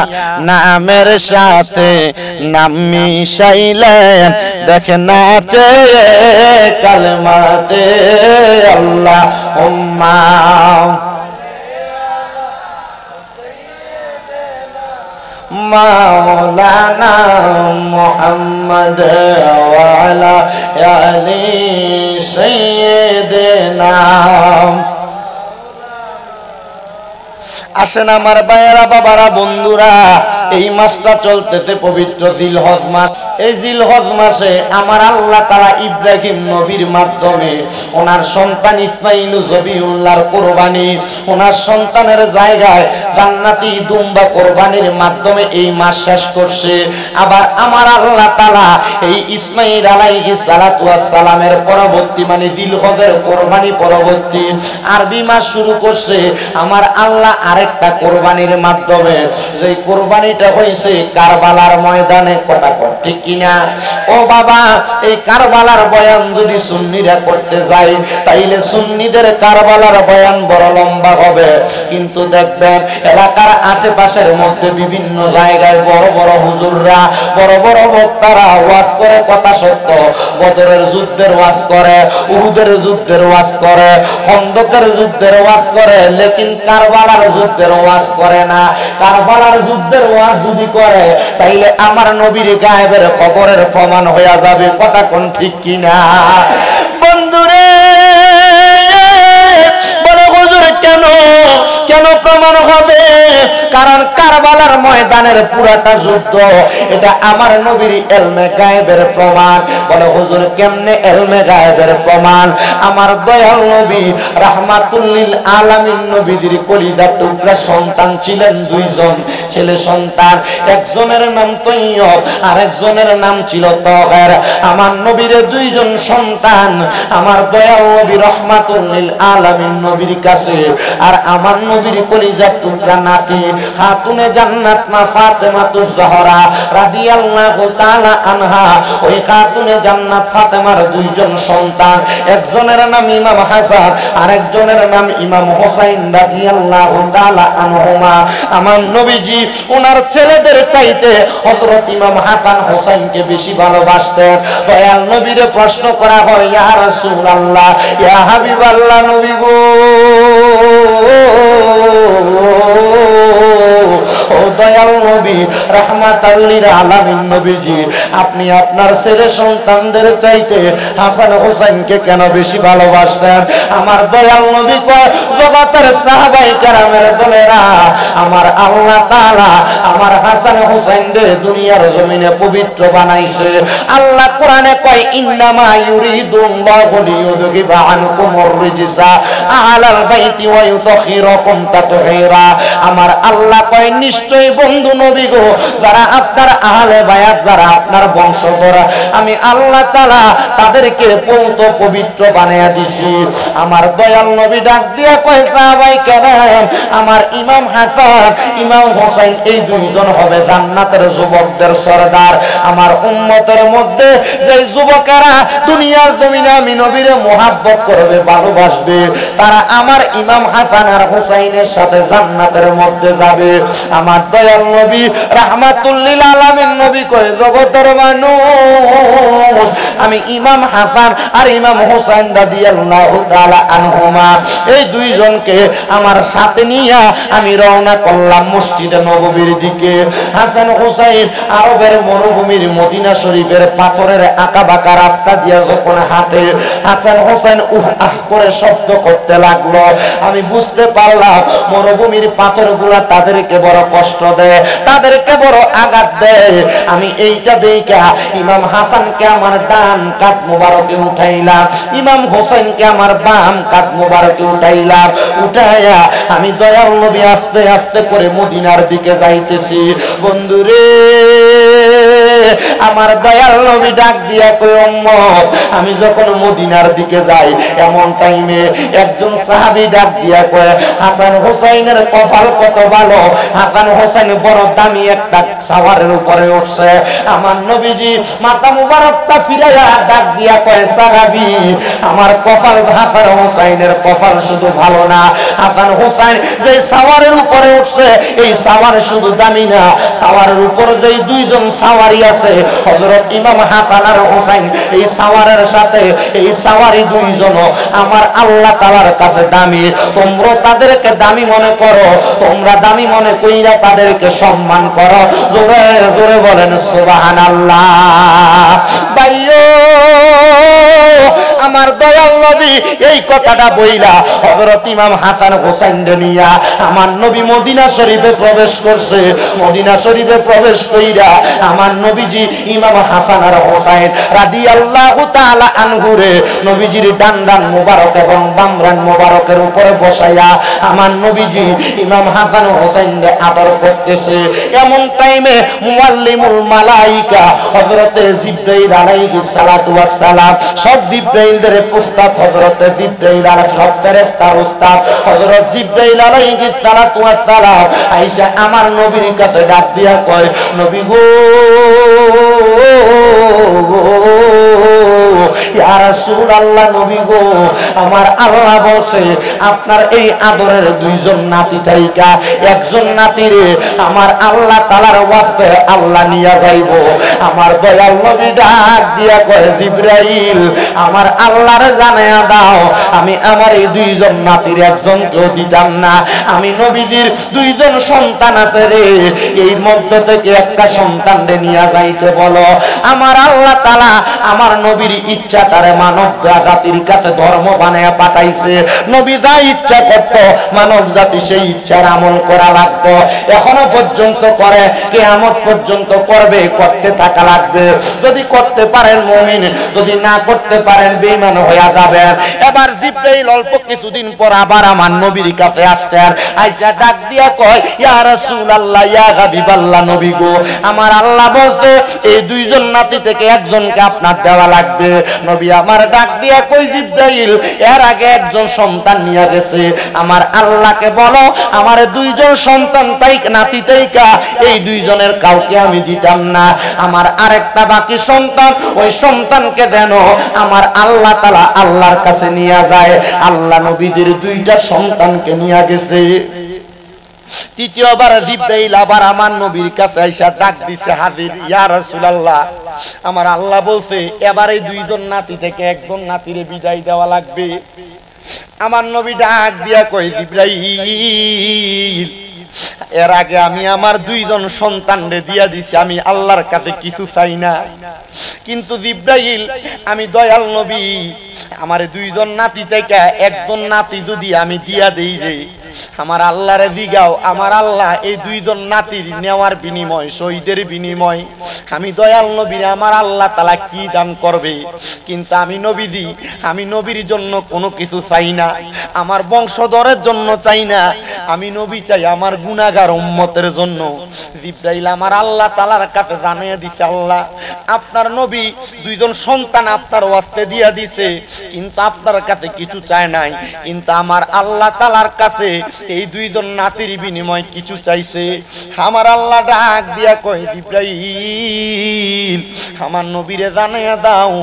নামের সাথে নাম মিশাইলেন দেখেন নাচে কালমাতে আল্লাহুম্মা মাওলানা মুহাম্মদ ওয়া আলা আলি সাইয়্যিদিনা। আসেন আমার ভাইয়েরা, বাবারা, বন্ধুরা, এই মাসটা চলতেছে পবিত্র জিলহজ মাস। এই জিলহজ মাসে আমার আল্লাহ তাআলা ইব্রাহিম নবীর মাধ্যমে ওনার সন্তান ইসমাইল জবিউল্লাহর কোরবানি, ওনার সন্তানের জায়গায় জান্নাতি দুম্বা কোরবানির মাধ্যমে এই মাস শেষ করছে। আবার আমার আল্লাহ তাআলা এই ইসমাইল আলাইহিস সালাতু ওয়াস সালামের পরবর্তী মানে জিলহজের কোরবানি পরবর্তী আরবি মাস শুরু করছে আমার আল্লাহ আরেকটা কোরবানির মাধ্যমে। যে কোরবানিটা হয়েছে কারবালার ময়দানে। কথা কর ঠিক কিনা? ও বাবা, এই কারবালার বয়ান যদি সুন্নিরা করতে যায় তাইলে সুন্নিদের কারবালার বয়ান বড় লম্বা হবে, কিন্তু দেখবেন এলাকার আশেপাশের মধ্যে বিভিন্ন জায়গায় বড় বড় হুজুররা, বড় বড় বক্তারা ওয়াজ করে, কথা সত্য। বদরের যুদ্ধের ওয়াজ করে, উহুদের যুদ্ধের ওয়াজ করে, খন্দকের যুদ্ধের ওয়াজ করে, লেকিন কারবালার যুদ্ধের ওয়াজ করে না। কারবালার যুদ্ধের ওয়াজ যদি করে তাইলে আমার নবীর গায়েবের খবরের প্রমাণ হয়ে যাবে। কথা কোন ঠিক কিনা? বন্ধুরে বলে হুজুর কেন কেন প্রমাণ হবে? কারণ কারবালার ময়দানের পুরাটা যুদ্ধ এটা আমার নবীর ইলমে গায়েবের প্রমাণ। বলে হুজুর কেমনে ইলমে গায়েবের প্রমাণ? আমার দয়াল নবী রাহমাতুল লিল আলামিন নবীর কলিজার টুকরা সন্তান ছিলেন দুইজন ছেলে সন্তান। একজনের নাম তৈয়ব, আরেকজনের নাম ছিল তাহের। আমার নবীর দুইজন সন্তান আমার দয়াল নবী রাহমাতুল লিল আলামিন নবীর কাছে, আর আমার নবীর কলিজার টুকরা নাতি খাতুনে জান্নাত মা ফাতেমাতুজ জহরা রাদিয়াল্লাহু তাআলা আনহা। ওই খাতুনে জান্নাত ফাতেমার দুইজন সন্তান, একজনের নাম ইমাম হাসান, আরেকজনের নাম ইমাম হোসাইন রাদিয়াল্লাহু তাআলা আনহুমা। আমার নবীজি ওনার ছেলেদের চাইতে হযরত ইমাম হাসান হোসাইনকে বেশি ভালোবাসতেন। দয়াল নবীরে প্রশ্ন করা হয়, ইয়া রাসূলুল্লাহ, ইয়া হাবিবাল্লাহ নবী গো, ও দয়াল নবী রাহমাতাল লিল আলামিন নবীজি, আপনি আপনার ছেলে সন্তানদের চাইতে হাসান হোসেনকে কেন বেশি ভালোবাসতেন? আমার দয়াল নবী কয়, জগতের সাহাবায়ে কেরামের দলেরা, আমার আল্লাহ তাআলা আমার হাসান হোসেনকে দুনিয়ার জমিনে পবিত্র বানাইছে। আল্লাহ কোরআনে কয়, ইন্নামা ইউরিদুল্লাহু লিইউযহিবা আনকুমুর রিজসা আহলাল বাইতি ওয়া ইউতাহিরাকুম তাতহীরা। আমার আল্লাহ কয়, নিশ্চয়ই বন্ধু নবী গো, যারা আপনার আহলে বায়াত, যারা আপনার বংশধর, আমি আল্লাহ তাআলা তাদেরকে পবিত্র বানায়া দিছি। আমার দয়াল নবী ডাক দিয়া কয়, সাহাবায়ে কেরাম, আমার ইমাম হাসান ইমাম হোসেন এই দুইজন হবে জান্নাতের যুবকদের সরদার। আমার উম্মতের মধ্যে যে যুবকেরা দুনিয়ার জমিনে আমি নবীরে মুহাব্বত করবে, ভালোবাসবে, তারা আমার ইমাম হাসান আর হোসেনের সাথে জান্নাতের মধ্যে যাবে। আমার দয়াল নবী রাহমাতুল লিল আলামিন নবী কয়, জগতের মানুষ, আমি ইমাম হাসান আর ইমাম হোসেন রাদিয়াল্লাহু তাআলা আনহুমা এই দুইজনকে আমার সাথে নিয়ে আমি রওনা করলাম মসজিদে নববীর দিকে। হাসান হোসেন আরবের মরুভূমির মদিনা শরীফের পাথরের আঁকা বাঁকা রাস্তা দিয়ে যখন হাঁটে, হাসান হোসেন উহ আহ করে শব্দ করতে লাগলো। আমি বুঝতে পারলাম মরুভূমির পাথরগুলা তাদেরকে বড় কষ্ট দেয়, তাদেরকে বড় আঘাত দেয়। আমি এইটা দেখা ইমাম হাসানকে আমার ডান কাঁধ মোবারকে উঠাইলাম, ইমাম হোসেনকে আমার বাম কাঁধ মোবারকে উঠাইলাম। উঠাইয়া আমি দয়াল নবী আস্তে আস্তে করে মদিনার দিকে যাইতেছি। বন্ধুরে আমার দয়াল নবী ডাক দিয়া কই উম্মত আমি যখন মদিনার দিকে যাই এমন টাইমে একজন সাহাবী ডাক দিয়া কয় হাসান হুসাইনের কপাল কত ভালো হাসান হুসাইন বড় দামি একটা সাওয়ারের উপরে উঠছে আমার নবীজি মাথা মুবারকটা ফিরাইয়া ডাক দিয়া কয় সাহাবী আমার কপাল হাসান হুসাইনের কপাল শুধু ভালো না হাসান হুসাইন যে সাওয়ারের উপরে উঠছে এই সাওয়ার শুধু দামি না সাওয়ারের উপরে যেই দুইজন সাওয়ারি আছে হযরত ইমাম হাসান আর হুসাইন এই সাওয়ারের সাথে এই সাওয়ারি দুইজন আমার আল্লাহ তাআলার কাছে দামি তোমরা তাদেরকে দামি মনে করো তোমরা দামি মনে কইরা তাদেরকে সম্মান করো জোরে জোরে বলেন সুবহানাল্লাহ ভাইও আমার দয়াল নবী এই কথাটা বইলা হযরত ইমাম হাসান হোসেন নিয়া আমার নবী মদিনা শরীফে প্রবেশ করছে মদিনা শরীফে প্রবেশ কইরা আমার নবীজি ইমাম হাসান আর হোসেন রাদিয়াল্লাহু তাআলা আনহুরে নবীজির ডান ডান মোবারক এবং বাম ডান মোবারকের উপরে বসাইয়া আমার নবীজি ইমাম হাসান হোসেনকে আদর করতেছে এমন টাইমে মুআল্লিমুল মালায়েকা হযরত জিবরাইল আলাইহিস সালাতু ওয়াস সালাম সব জিবরাইলদের উস্তাদ হযরত জিবরাইল আলাইহিস সব ফেরেশতার উস্তাদ হযরত জিবরাইল আলাইহিস সালাতু ওয়াস সালাম আয়েশা আমার নবীর কাছে ডাক দিয়া কয় নবী গো ইয়া রাসূলুল্লাহ নবী গো আমার আল্লাহ বলছে আপনার এই আদরের দুইজন নাতি থাইকা একজন নাতিরে আমার আল্লাহ তাআলার ওয়াস্তে আল্লাহ নিয়া যাইবো আমার দয়াল নবী ডাক দিয়া কয় জিবরাইল আমার আল্লাহরে জানায়া দাও আমি আমার এই দুইজন নাতির একজনকেও দিতাম না আমি নবীজির দুইজন সন্তান আছে রে এই মধ্য থেকে একটা সন্তানরে নিয়া যাইতে বলো আমার আল্লাহ তাআলা আমার নবীর ইচ্ছা তারে মানব জাতির কাছে ধর্ম বানায়া পাঠাইছে নবী যা ইচ্ছা করত মানব জাতি সেই ইচ্ছার আমল করা লাগতো এখনো পর্যন্ত করে কিয়ামত পর্যন্ত করবে করতে থাকা লাগবে যদি করতে পারেন মুমিন যদি না করতে পারেন বেঈমান হয়ে যাবেন এবার জিবরাইল অল্প কিছুদিন পর আবার আমার নবীর কাছে আসছেন আয়েশা ডাক দিয়া কয় ইয়া রাসূলুল্লাহ ইয়া হাবিবাল্লাহ নবী গো আমার আল্লাহ বলছে এই দুইজন নাতি থেকে একজনকে আপনার দেওয়া লাগবে নবী আমার ডাক দিয়া কই জিবরাইল এর আগে একজন সন্তান নিয়ে গেছে আমার আল্লাহকে বলো আমার দুইজন সন্তান তাই নাতি তাইকা এই দুইজনের কাউকে আমি দিতাম না আমার আরেকটা বাকি সন্তান ওই সন্তানকে দেন আমার আল্লাহ তাআলা আল্লাহর কাছে নিয়ে যায় আল্লাহ নবীদের দুইটা সন্তানকে নিয়ে গেছে তৃতীয়বার জিবরাইল আবার আমার নবীর কাছে আইসা ডাক দিছে হাজির ইয়া রাসূলুল্লাহ আমার আল্লাহ বলছে এবারে দুইজন নাতি থেকে একজন নাতিরে বিদায় দেওয়া লাগবে আমার নবী ডাক দিয়া কই জিবরাইল এর আগে আমি আমার দুইজন সন্তানরে দিয়া দিছি আমি আল্লাহর কাছে কিছু চাই না কিন্তু জিবরাইল আমি দয়াল নবী আমার দুইজন নাতি থেকে একজন নাতি যদি আমি দিয়া দেই রে আমার আল্লাহরে জিগাও আমার আল্লাহ এই দুইজন নাতির নেওয়ার বিনিময় শহীদের বিনিময় আমি দয়াল নবীর আমার আল্লাহ তাআলা কি দান করবে কিন্তু আমি নবীজি আমি নবীর জন্য কোনো কিছু চাই না আমার বংশধরের জন্য চাই না আমি নবী চাই আমার গুনাহগার উম্মতের জন্য জিবরাইল আমার আল্লাহ তাআলার কাছে জানিয়ে দিছে আল্লাহ আপনার নবী দুইজন সন্তান আপনার ওয়াস্তে দিয়া দিছে কিন্তু আপনার কাছে কিছু চায় নাই কিন্তু আমার আল্লাহ তাআলার কাছে এই দুইজন নাতির বিনিময় কিছু চাইছে আমার আল্লাহ ডাক দিয়া কয় জিবরাইল আমার নবীরে জানাইয়া দাও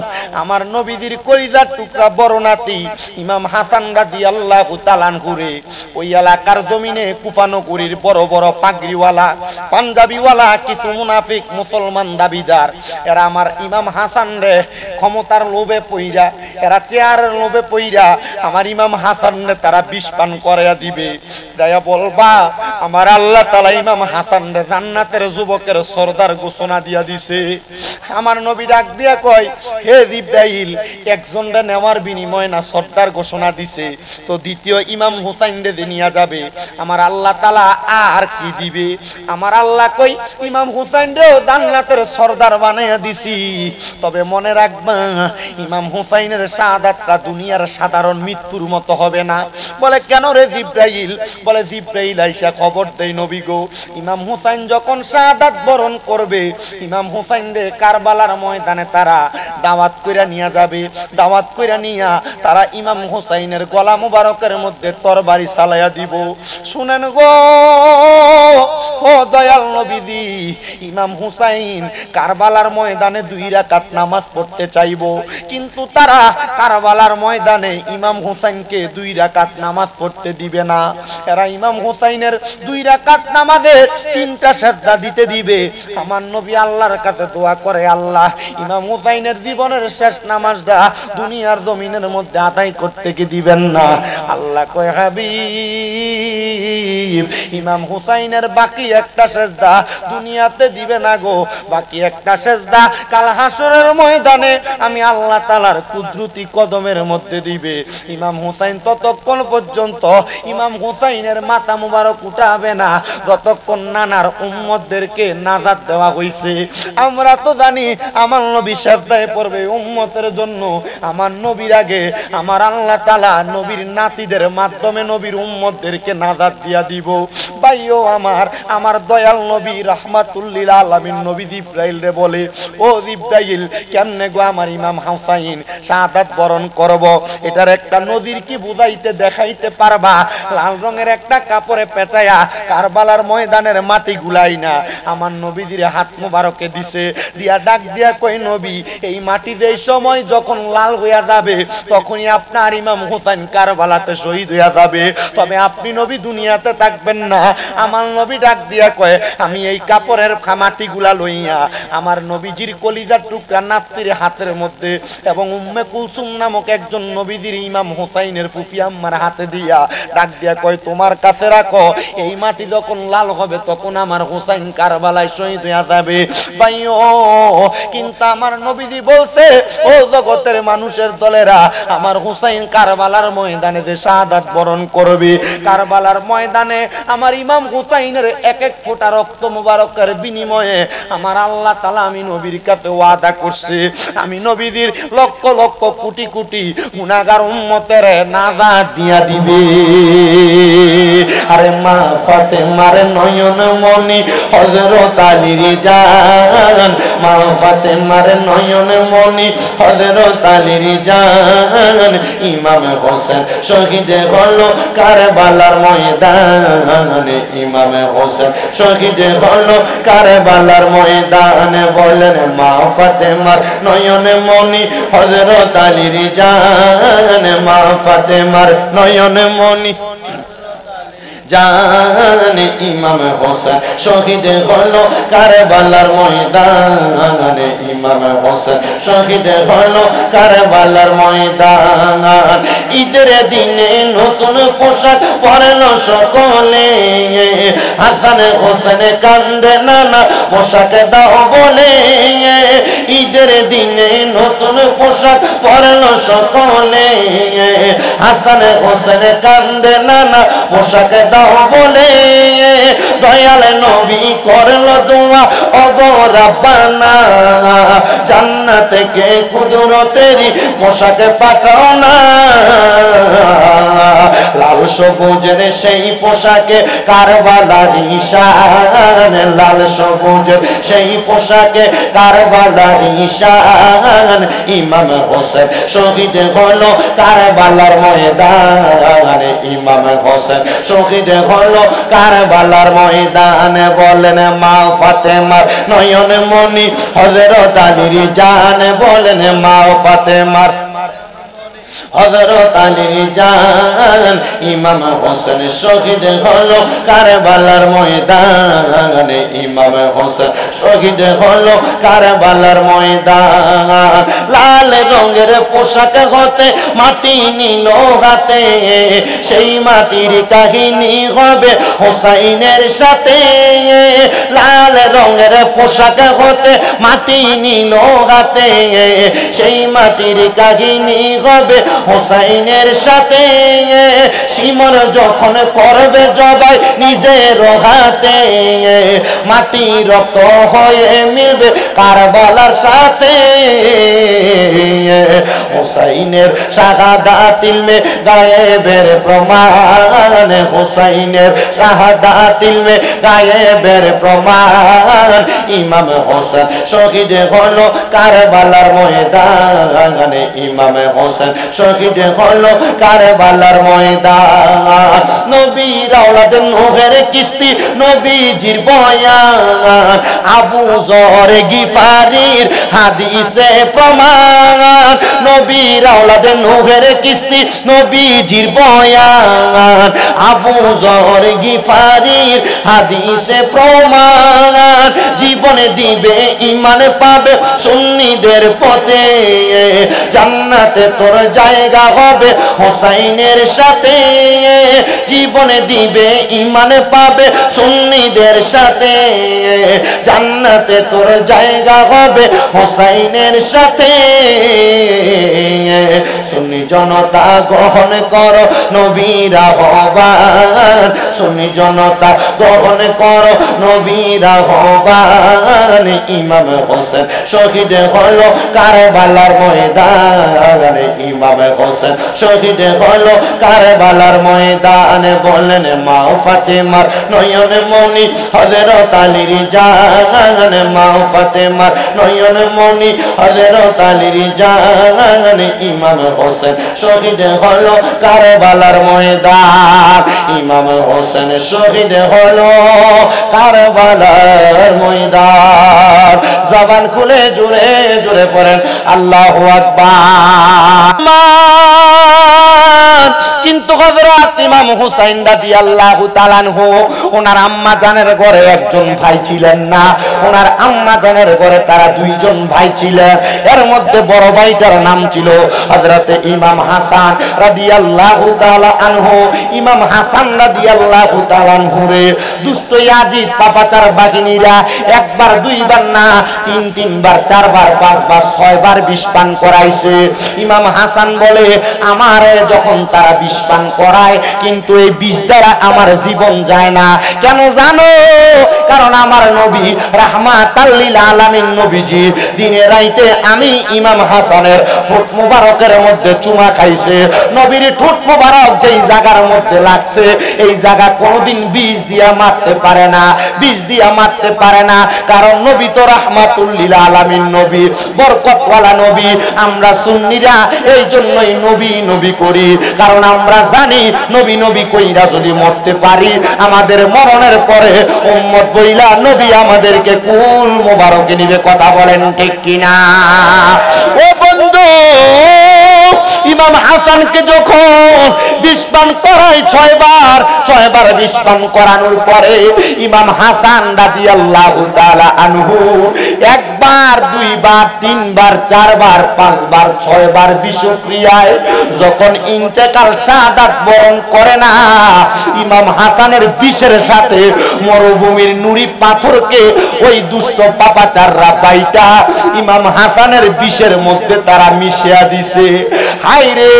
আমার নবীজির কলিজার টুকরা বড় নাতি ইমাম হাসান রাদিয়াল্লাহু তাআলা আনহুরে ওই এলাকার জমিনে কুফানগরীর বড় বড় পাগড়িওয়ালা পাঞ্জাবিওয়ালা কিছু মুনাফিক মুসলমান দাবিদার এরা আমার ইমাম হাসান রে ক্ষমতার লোভে পইরা এরা চেয়ারের লোভে পইরা আমার ইমাম হাসান রে তারা বিষ পান করাইয়া দিবে দয়া বলবা আমার আল্লাহ তাআলা ইমাম হাসান রে জান্নাতের যুবকের সরদার ঘোষণা দিয়া দিছে আমার নবী ডাক দিয়া কয় হে জিবরাইল একজনরে নেওয়ার বিনিময় না সরদার ঘোষণা দিছে তো দ্বিতীয় ইমাম হুসাইন রে নিয়া যাবে আমার আল্লাহ তাআলা আর কি দিবে আমার আল্লাহ কই ইমাম হুসাইন রে জান্নাতের সরদার বানায়া দিছি তবে মনে রাখবা ইমাম হুসাইনের শাহাদাতটা দুনিয়ার সাধারণ মৃত্যুর মতো হবে না বলে কেন রে জিবরাইল বলে জিবরাইল আইসা খবর দেই নবী গো, ইমাম হুসাইন যখন শাহাদাত বরণ করবে, ইমাম হুসাইন রে কারবালার ময়দানে তারা দাওয়াত কইরা নিয়ে যাবে। দাওয়াত কইরা নিয়া তারা ইমাম হুসাইনের গলা মুবারকের মধ্যে তরবারি চালাইয়া দিব। শুনেন গো ও দয়াল নবীজি, ইমাম হুসাইন কারবালার ময়দানে 2 রাকাত নামাজ পড়তে চাইবো, কিন্তু তারা কারবালার ময়দানে ইমাম হুসাইনকে 2 রাকাত নামাজ পড়তে দিবে না। এরা ইমাম হুসাইনের 2 রাকাত নামাজে 3টা সিজদা দিতে দিবে। আমার নবী আল্লাহর কাছে দোয়া করে, আল্লাহ ইমাম হুসাইনের জীবনের শেষ নামাজটা দুনিয়ার জমিনের মধ্যে আদায় করতে কি দিবেন না? আল্লাহ কয়, হাবিব ইমাম হুসাইনের বাকি একটা সিজদা দুনিয়াতে দিবে না গো, বাকি একটা সিজদা কাল হাসরের ময়দানে আমি আল্লাহ তাআলার কুদরতি কদমের মধ্যে দিবে। ইমাম হুসাইন ততক্ষণ পর্যন্ত ইমাম হুসাইনের মাথা মুবারক উঠাবে না যতক্ষণ নানার উম্মতদেরকে নাজাত দেওয়া হইছে। আমরা তো জানি আমার নবী সিজদায় পড়বে উম্মতের জন্য, আমার নবীর আগে আমার আল্লাহ তাআলা নবীর নাতিদের মাধ্যমে নবীর উম্মতদেরকে নাজাত দিয়া দিব। ভাইও আমার দয়াল নবী রাহমাতুল লিল আলামিন নবী জিবরাইল রে বলে, ও জিবরাইল কেমনে গো আমার ইমাম হুসাইন শাহাদাত বরণ করব, এটার একটা নজির কি বুঝাইতে দেখাইতে পারবা? লাল রঙের একটা কাপড়ে পেঁচায়া কারবালার ময়দানের মাটি গুলাই না আমার নবীজির হাত মুবারকে দিছে, দিয়া ডাক দিয়া কই, নবী এই মাটি যেই সময় যখন লাল হইয়া যাবে তখনই আপনার ইমাম হুসাইন কারবালাতে শহীদ হইয়া যাবে, তবে আপনি নবী দুনিয়াতে থাকবেন না। আমার নবী ডাক দিয়া কয়, আমি এই কাপড়ের মাটি গুলা লইয়া আমার নবীজির কলিজার টুকরা নাতির হাতের মধ্যে এবং উম্মে কুলসুম নামক একজন নবীজির ইমাম হুসাইনের ফুফি আম্মার হাতে দিয়া ডাক দিয়া কয়, তোমার কাছে রাখো, এই মাটি যখন লাল হবে তখন আমার হুসাইন কারবালায় শহীদ হয়ে যাবে। ভাইও কিন্তু আমার নবীজি বলছে, ও জগতের মানুষের দলেরা, আমার হুসাইন কারবালার ময়দানে যে শাহাদাত বরণ করবে, কারবালার ময়দানে আমার ইমাম হুসাইনের 1 ফোঁটা রক্ত মুবারকের বিনিময়ে আমার আল্লাহ তাআলা আমি নবীর কাছে ওয়াদা করছে, আমি নবীজির লক্ষ লক্ষ কোটি কোটি গুনাহগার উম্মতের নাজাত দিয়া দিবে। আরে মা ফাতেমার নয়ন মনি হযরত আলীর জান, মা ফাতেমার নয়ন মনি হযরত আলীর জান, ইমাম হোসেন শহীদ হলো কারবালার ময়দানে, ইমাম হোসেন শহীদ হলো কারবালার ময়দানে। বলেন মা ফাতেমার নয়ন মনি হযরত আলীর জান, মা ফাতেমার নয়ন মনি জানে, ইমাম হোসেন শহীদ হলো কারবালার ময়দানে, ইমাম হোসেন শহীদ হলো কারবালার ময়দান। ঈদের দিনে নতুন পোশাক পরলো সকলে, হাসান হোসেন কান্দে নানা পোশাক দাও বলে, ঈদের দিনে নতুন পোশাক পরলো সকলে, হাসান হোসেন কান্দে নানা পোশাক দাও বলে, দয়াল নবী করলো দোয়া, ওগো রাব্বানা জান্নাত থেকে কুদরতেরই পোশাক পাঠাও না, লাল সবুজের সেই পোশাকে কারবালার ঈশান, লাল সবুজের সেই পোশাকে কারবালার ঈশান, ইমাম হোসেন শহীদ হলো কারবালার ময়দানে, ইমাম হোসেন শহীদ হলো কারবালার ময়দানে। বলেন মা ফাতেমার নয়ন মনি হযরত আলীর জান, বলেন মা ফাতেমার হযরত আলীর জান, ইমাম হোসেন শহীদ হলো কারবালার ময়দানে, ইমাম হোসেন শহীদ হলো কারবালার ময়দান। লাল রঙের পোশাক হতে মাটি নিল হাতে, সেই মাটির কাহিনী হবে হোসাইনের সাথে, লাল রঙের পোশাক হতে মাটি নিল হাতে, সেই মাটির কাহিনী হবে হোসাইনের সাথে, শিমন যখন করবে জবাই নিজের হাতে, মাটি রক্ত হয়ে মিলবে কারবালার সাথে। হোসাইনের শাহাদাত ইলমে গায়েবের প্রমাণ, হোসাইনের শাহাদাত ইলমে গায়েবের প্রমাণ। ইমাম হোসেন শহীদ হলো কারবালার ময়দানে, ইমাম হোসেন শহীদ হলো কারবালার ময়দান। নবীর আওলাদ নূহের কিস্তি নবীজির বয়ান, আবু যর গিফারির হাদিসে প্রমাণ। নবীর আওলাদ নূহের কিস্তি নবীজির বয়ান, আবু যর গিফারির হাদিসে প্রমাণ। জীবনে দিবে ঈমান পাবে সুন্নিদের পথে, জান্নাতে তোর জায়গা হবে হোসাইনের সাথে। জীবনে দিবে ঈমান পাবে সুন্নিদের সাথে, জান্নাতে তোর জায়গা হবে হোসাইনের সাথে। সুন্নি জনতা গ্রহণ করো নবীর আহ্বান, সুন্নি জনতা গ্রহণ করো নবীর আহ্বান। ইমাম হোসেন শহীদ হলো কারবালার ময়দানে, ইমাম হোসেন শহীদ হলো কারবালার ময়দানে। বলেন মা ফাতেমার নয়ন মনি হযরত আলীর জান, মা ফাতেমার নয়ন মনি হযরত আলীর জান। ইমাম হোসেন শহীদ হলো কারবালার ময়দান, ইমাম হোসেন শহীদ হলো কারবালার ময়দান। জবান খুলে জোরে জোরে পড়েন আল্লাহু আকবার। কিন্তু হযরত ইমাম হুসাইন রাদিয়াল্লাহু তাআলা আনহু ওনার আম্মা জানের ঘরে একজন ভাই ছিলেন না, ওনার আম্মা জানের ঘরে তারা দুইজন ভাই ছিলেন। এর মধ্যে বড় ভাইটার নাম ছিল হযরত ইমাম হাসান রাদিয়াল্লাহু তাআলা আনহু। ইমাম হাসান রাদিয়াল্লাহু তাআলা আনহু রে দুষ্ট ইয়াজিদ পাপাচার বাগিনীরা একবার দুইবার না তিনবার চারবার পাঁচবার ছয়বার বিষ পান করাইছে। ইমাম হাসান বলে আমার যখন তারা বিষ পান করায় কিন্তু এই বিষ দ্বারা আমার জীবন যায় না। কেন জানো? কারণ আমার নবী রাহমাতাল লিল আলামিন নবীজি দিনে রাইতে আমি ইমাম হাসানের ঠোঁট মোবারকের মধ্যে চুমা খাইছে। নবীর ঠোঁট মোবারক যেই জায়গার মধ্যে লাগছে এই জায়গা কোনোদিন বিষ দিয়া মারতে পারে না, বিষ দিয়া মারতে পারে না। কারণ নবী তো রাহমাতুল লিল আলামিন নবী, বরকতওয়ালা নবী। আমরা সুন্নিরা এই জন্যই নবী নবী করি, কারণ আমরা জানি নবী নবী কইরা যদি মরতে পারি আমাদের মরণের পরে উম্মত বইলা নবী আমাদেরকে কুল মোবারকে নিবে। কথা বলেন ঠিক কিনা? ও বন্ধু, ইমাম হাসানকে যখন বিষ পান করায় ছয়বার বিষ পান করানোর পরে ইমাম হাসান রাদিয়াল্লাহু তাআলা আনহু একবার দুইবার তিনবার চারবার পাঁচবার ছয়বার বিষক্রিয়ায় যখন ইন্তেকাল শাহাদাত বরণ করে না, ইমাম হাসানের বিষের সাথে মরুভূমির নুড়ি পাথরকে ওই দুষ্ট পাপাচাররা পাইটা ইমাম হাসানের বিষের মধ্যে তারা মিশিয়ে দিছে। হায় রে,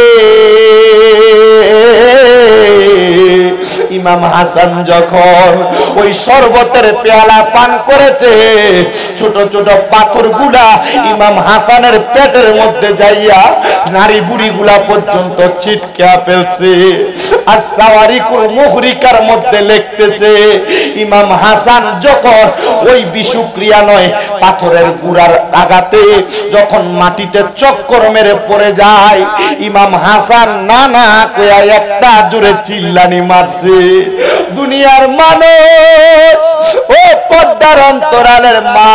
ইমাম হাসান যখন ওই শরবতের পেয়ালা পান করেছে ছোট ছোট পাথরগুলা ইমাম হাসানের পেটের মধ্যে যাইয়া নারী বুড়িগুলা পর্যন্ত ছিটকে ফেলছে। আর সাওয়ারিকুল মুহরিকার মধ্যে লিখতেছে ইমাম হাসান যখন ওই বিষক্রিয়া নয় পাথরের গুড়ার আঘাতে যখন মাটিতে চক্কর মেরে পড়ে যায় ইমাম হাসান না না কইয়া একটা জোরে চিল্লানি মারছে। দুনিয়ার মানুষ, ও পদ্মার অন্তরালের মা,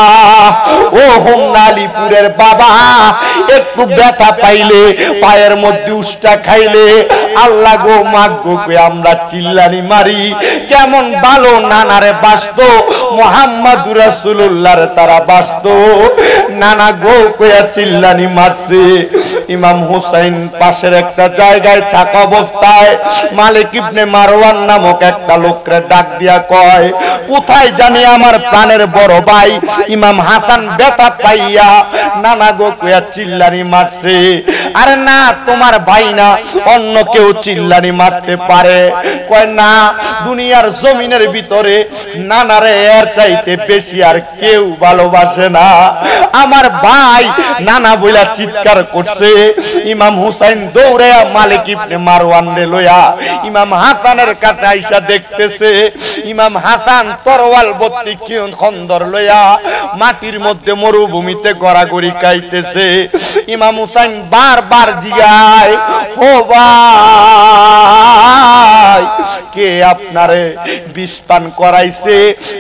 ও হোমনালিপুরের বাবা, একটু ব্যথা পাইলে পায়ের মধ্যে উষ্টা খাইলে আল্লাহ গো মা গো আমরা চিল্লানি মারি। কেমন ভালো নানারে বাসত মুহাম্মদুর রাসূলুল্লাহর তারা বাসত, নানা গো কইয়া চিল্লানি মারছে। ইমাম হুসাইন পাশের একটা জায়গায় থাকা অবস্থায় মালিক ইবনে মারওয়ান নামক একটা লোককে ডাক দিয়া কয়, কোথায় জানি আমার প্রাণের বড় ভাই ইমাম হাসান ব্যথা পাইয়া নানা গো কইয়া চিল্লানি মারছে। আরে না তোমার ভাই না, অন্য কেউ চিল্লানি মারতে পারে। কয় না, দুনিয়ার জমিনের ভিতরে নানারে এর চাইতে বেশি আর কেউ ভালোবাসে না। আমার ভাই নানা বইলা চিৎকার করছে। ইমাম হুসাইন দৌড়ে মালিক ইবনে মারওয়ান রে লইয়া ইমাম হাসানের কাছে আইসা দেখতেছে ইমাম হাসান তরওয়াল বত্তি খন্দর লইয়া মাটির মধ্যে মরুভূমিতে গড়াগড়ি খাইতেছে। ইমাম হুসাইন বারবার জিগায়, ও ভাই কে আপনারে বিষ পান করাইছে,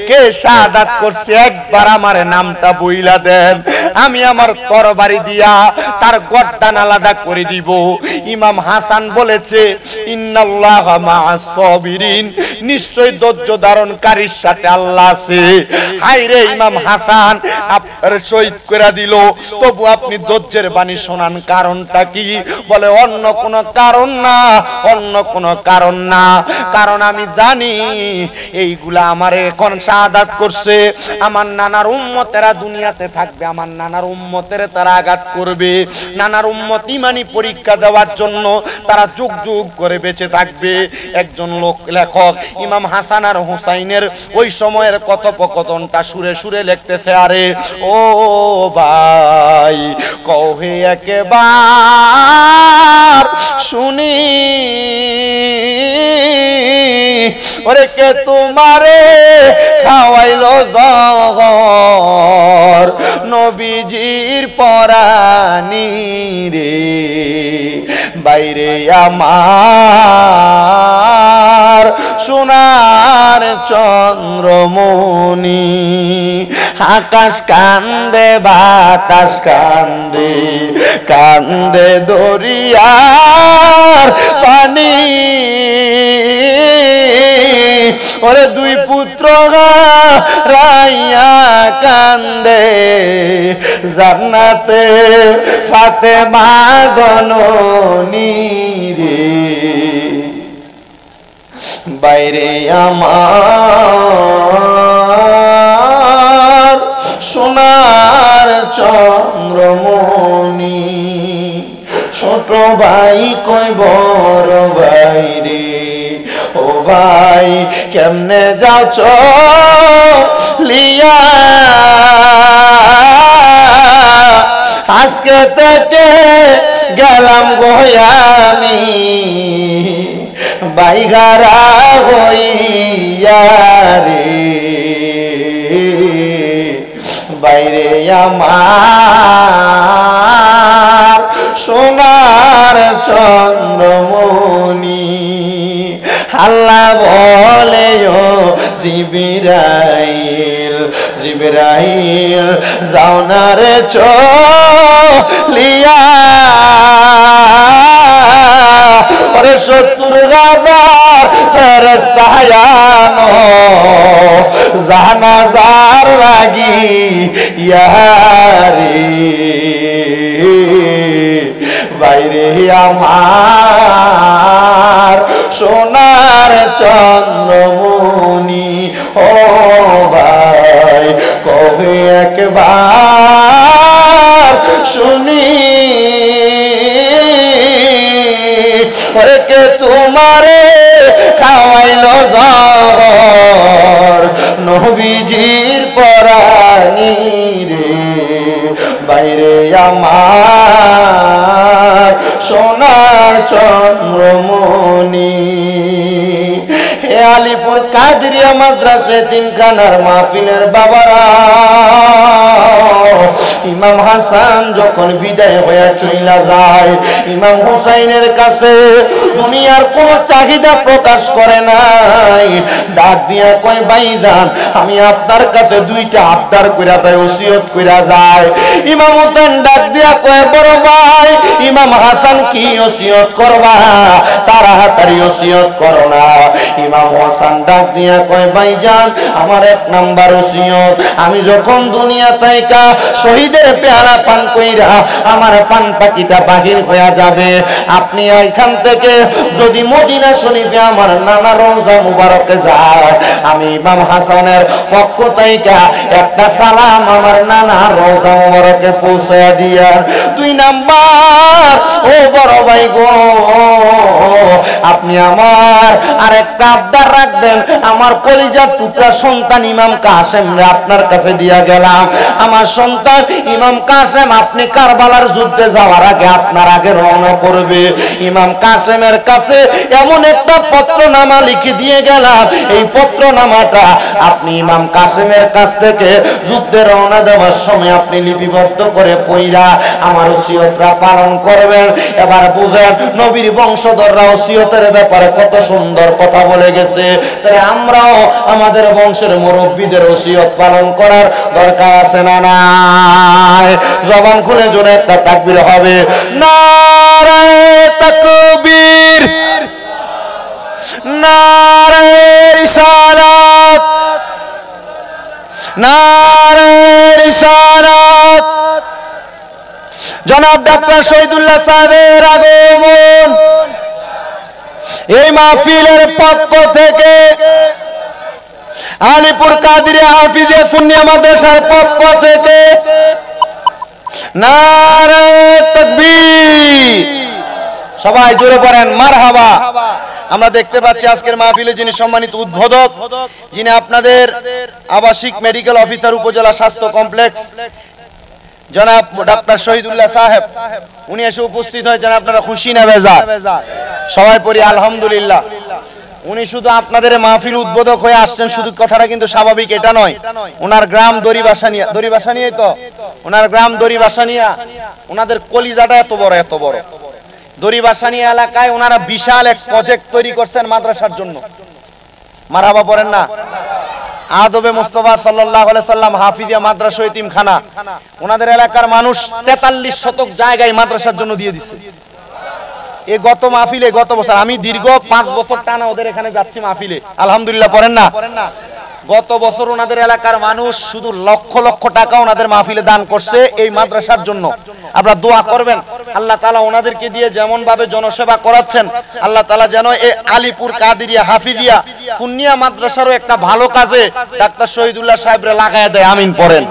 কে শাহাদাত করছে, একবার আমার নামটা বইলা দেন, আমি আমার তরবারি দিয়া তার গর্দান আলাদা করে দিব। ইমাম হাসান বলেছে, ইন্নাল্লাহা মা'আস সাবিরিন, নিশ্চয় ধৈর্য ধারণকারীর সাথে আল্লাহ আছে। হায়রে ইমাম হাসান আপনার শহীদ করে দিল, তবু আপনি ধৈর্যের বাণী শোনান, কারণটা কি? বলে অন্য কোনো কারণ না, অন্য কোনো কারণ না, কারণ আমি জানি এইগুলা আমারে এখন শাহাদাত করছে, আমার নানার উম্মতেরা দুনিয়াতে থাকবে, আমার নানার উম্মতের তারা আঘাত করবে, নানার উম্মত ইমানি পরীক্ষা দেওয়ার জন্য তারা যুগ যুগ করে বেঁচে থাকবে। একজন লোক লেখক ইমাম হাসান আর হুসাইনের ওই সময়ের কথোপকথনটা সুরে সুরে লিখতেছে, আরে ও ভাই কহে একবার শুনি, ওরে কে তোমারে খাওয়াইলো জহর, নবীজির পরানি রে, বাইরে আমার সোনার চন্দ্রমণি, আকাশ কান্দে বাতাস কান্দে, কান্দে দরিয়ার পানি, ওরে দুই পুত্র রাইয়া কান্দে, জান্নাতে ফাতেমা জননী রে, বাইরে আমার সোনার চন্দ্রমণি, ছোট ভাই কই বড় ভাই রে, ও ভাই কেমনে যাচ্ছ লিয়া, আজকে থেকে গেলাম গোয়ামি, বাইগারা হইয়া রে, বাইরে আমার সোনার চন্দ্রমণি। আল্লাহ বলে ও জিবরাইল, জিবরাইল যাও না রে চলিয়া, ওরে 70 হাজার ফেরেশতা আনো জানাজার লাগি ইয়ারে, বাইরে আমার সোনার চন্দ্রমণি, ও ভাই কবে একবার শুনি, ওরে কে তোমারে খাওয়াইলো জহর, নবীজির পরানি রে, বাইরে আমার সোনার চন্দ্রমণি। হে আলিপুর কাদরিয়া মাদ্রাসা তিনখানার মাহফিলের বাবারা, ইমাম হাসান যখন বিদায় হয়ে চইলা যায়, ইমাম হুসাইনের কাছে দুনিয়ার কোন চাহিদা প্রকাশ করে নাই, ডাক দিয়া কয় ভাইজান আমি আপনার কাছে দুইটা আবদার কইরা তাই ওসিয়ত কইরা যায়। ইমাম হুসাইন ডাক দিয়া কয় বড় ভাই ইমাম হাসান কি ওসিয়ত করবা, তাড়াতাড়ি ওসিয়ত করো না। ইমাম হাসান ডাক দিয়া কয় ভাইজান আমার 1 নাম্বার ওসিয়ত, আমি যখন দুনিয়া থাইকা শহীদ নবীদের পেয়ালা পান কইরা আমার পান পাখিটা বাহির হয়ে যাবে। আপনি এখান থেকে যদি মদিনা শরীফে আমার নানা রওজা মুবারকে যায়, আমি ইমাম হাসানের পক্ষ থেকে একটা সালাম আমার নানা রওজা মুবারকে পৌঁছে দিয়া। 2 নাম্বার, ও বড় ভাই গো, আপনি আমার আরেকটা আবদার রাখবেন। আমার কলিজার টুকরা সন্তান ইমাম কাসেম রে আপনার কাছে দিয়া গেলাম। আমার সন্তান ইমাম কাসেম আপনি কারবালার যুদ্ধে যাওয়ার আগে আপনার আগে রওনা করবে। ইমাম কাসেমের কাছে এমন একটা পত্রনামা লিখে দিয়ে গেলাম, এই পত্রনামাটা আপনি ইমাম কাসেমের কাছ থেকে যুদ্ধে রওনা দেওয়ার সময় আপনি লিপিবদ্ধ করে পইরা আমার ওসিয়তটা পালন করবেন। এবার বুঝেন নবীর বংশধররা ওসিয়তের ব্যাপারে কত সুন্দর কথা বলে গেছে। তাই আমরাও আমাদের বংশের মুরব্বীদের ওসিয়ত পালন করার দরকার আছে না নাই? জবান খুলে জোরে একটা তাকবীর হবে। নারায়ে তাকবীর, নারায়ে রিসালাত, নারায়ে রিসালাত। জনাব ডাক্তার শহীদুল্লাহ সাহেবের আগমন এই মাহফিলের পক্ষ থেকে, আলিপুর কাদিরিয়া হাফিজিয়া সুন্নিয়া মাদ্রাসার পক্ষ থেকে নারায়ে তাকবীর। সবাই জোরে পড়েন মারহাবা। আমরা দেখতে পাচ্ছি আজকের মাহফিলে যিনি সম্মানিত উদ্বোধক, যিনি আপনাদের আবাসিক মেডিকেল অফিসার উপজেলা স্বাস্থ্য কমপ্লেক্স জনাব ডাক্তার শহীদুল্লাহ সাহেব, উনি এসে উপস্থিত হয়েছেন। আপনারা খুশি না বেজার? সবাই পড়ি আলহামদুলিল্লাহ। উনি শুধু আপনাদের মাহফিল উদ্বোধক হয়ে আসছেন, শুধু কথাটা কিন্তু স্বাভাবিক এটা নয়। ওনার গ্রাম দড়িবাসানিয়া, দড়িবাসানিয়াই তো ওনার গ্রাম দড়িবাসানিয়া, ওনাদের কলিজাটা এত বড় এত বড়। দড়িবাসানিয়া এলাকায় ওনারা বিশাল এক প্রজেক্ট তৈরি করছেন মাদ্রাসার জন্য। মারহাবা পড়েন না? আদবে মুস্তাফা সাল্লাল্লাহু আলাইহি সাল্লাম হাফিজিয়া মাদ্রাসা ইতিমখানা ওনাদের এলাকার মানুষ 43 শতক জায়গায় মাদ্রাসার জন্য দিয়ে দিছে। এই গত মাহফিলে, গত বছর আমি দীর্ঘ 5 বছর টানা ওদের এখানে যাচ্ছি মাহফিলে, আলহামদুলিল্লাহ পড়েন না? গত বছর ওনাদের এলাকার মানুষ শুধু লক্ষ লক্ষ টাকা ওনাদের মাহফিলে দান করছে এই মাদ্রাসার জন্য। আপনারা দোয়া করবেন আল্লাহ তাআলা ওনাদেরকে দিয়ে যেমন ভাবে জনসেবা করাচ্ছেন, আল্লাহ তাআলা যেন এই আলিপুর কাদিরিয়া হাফিজিয়া সুন্নিয়া মাদ্রাসারও একটা ভালো কাজে ডাক্তার শহীদুল্লাহ সাহেবরে লাগায় দেয়। আমিন পড়েন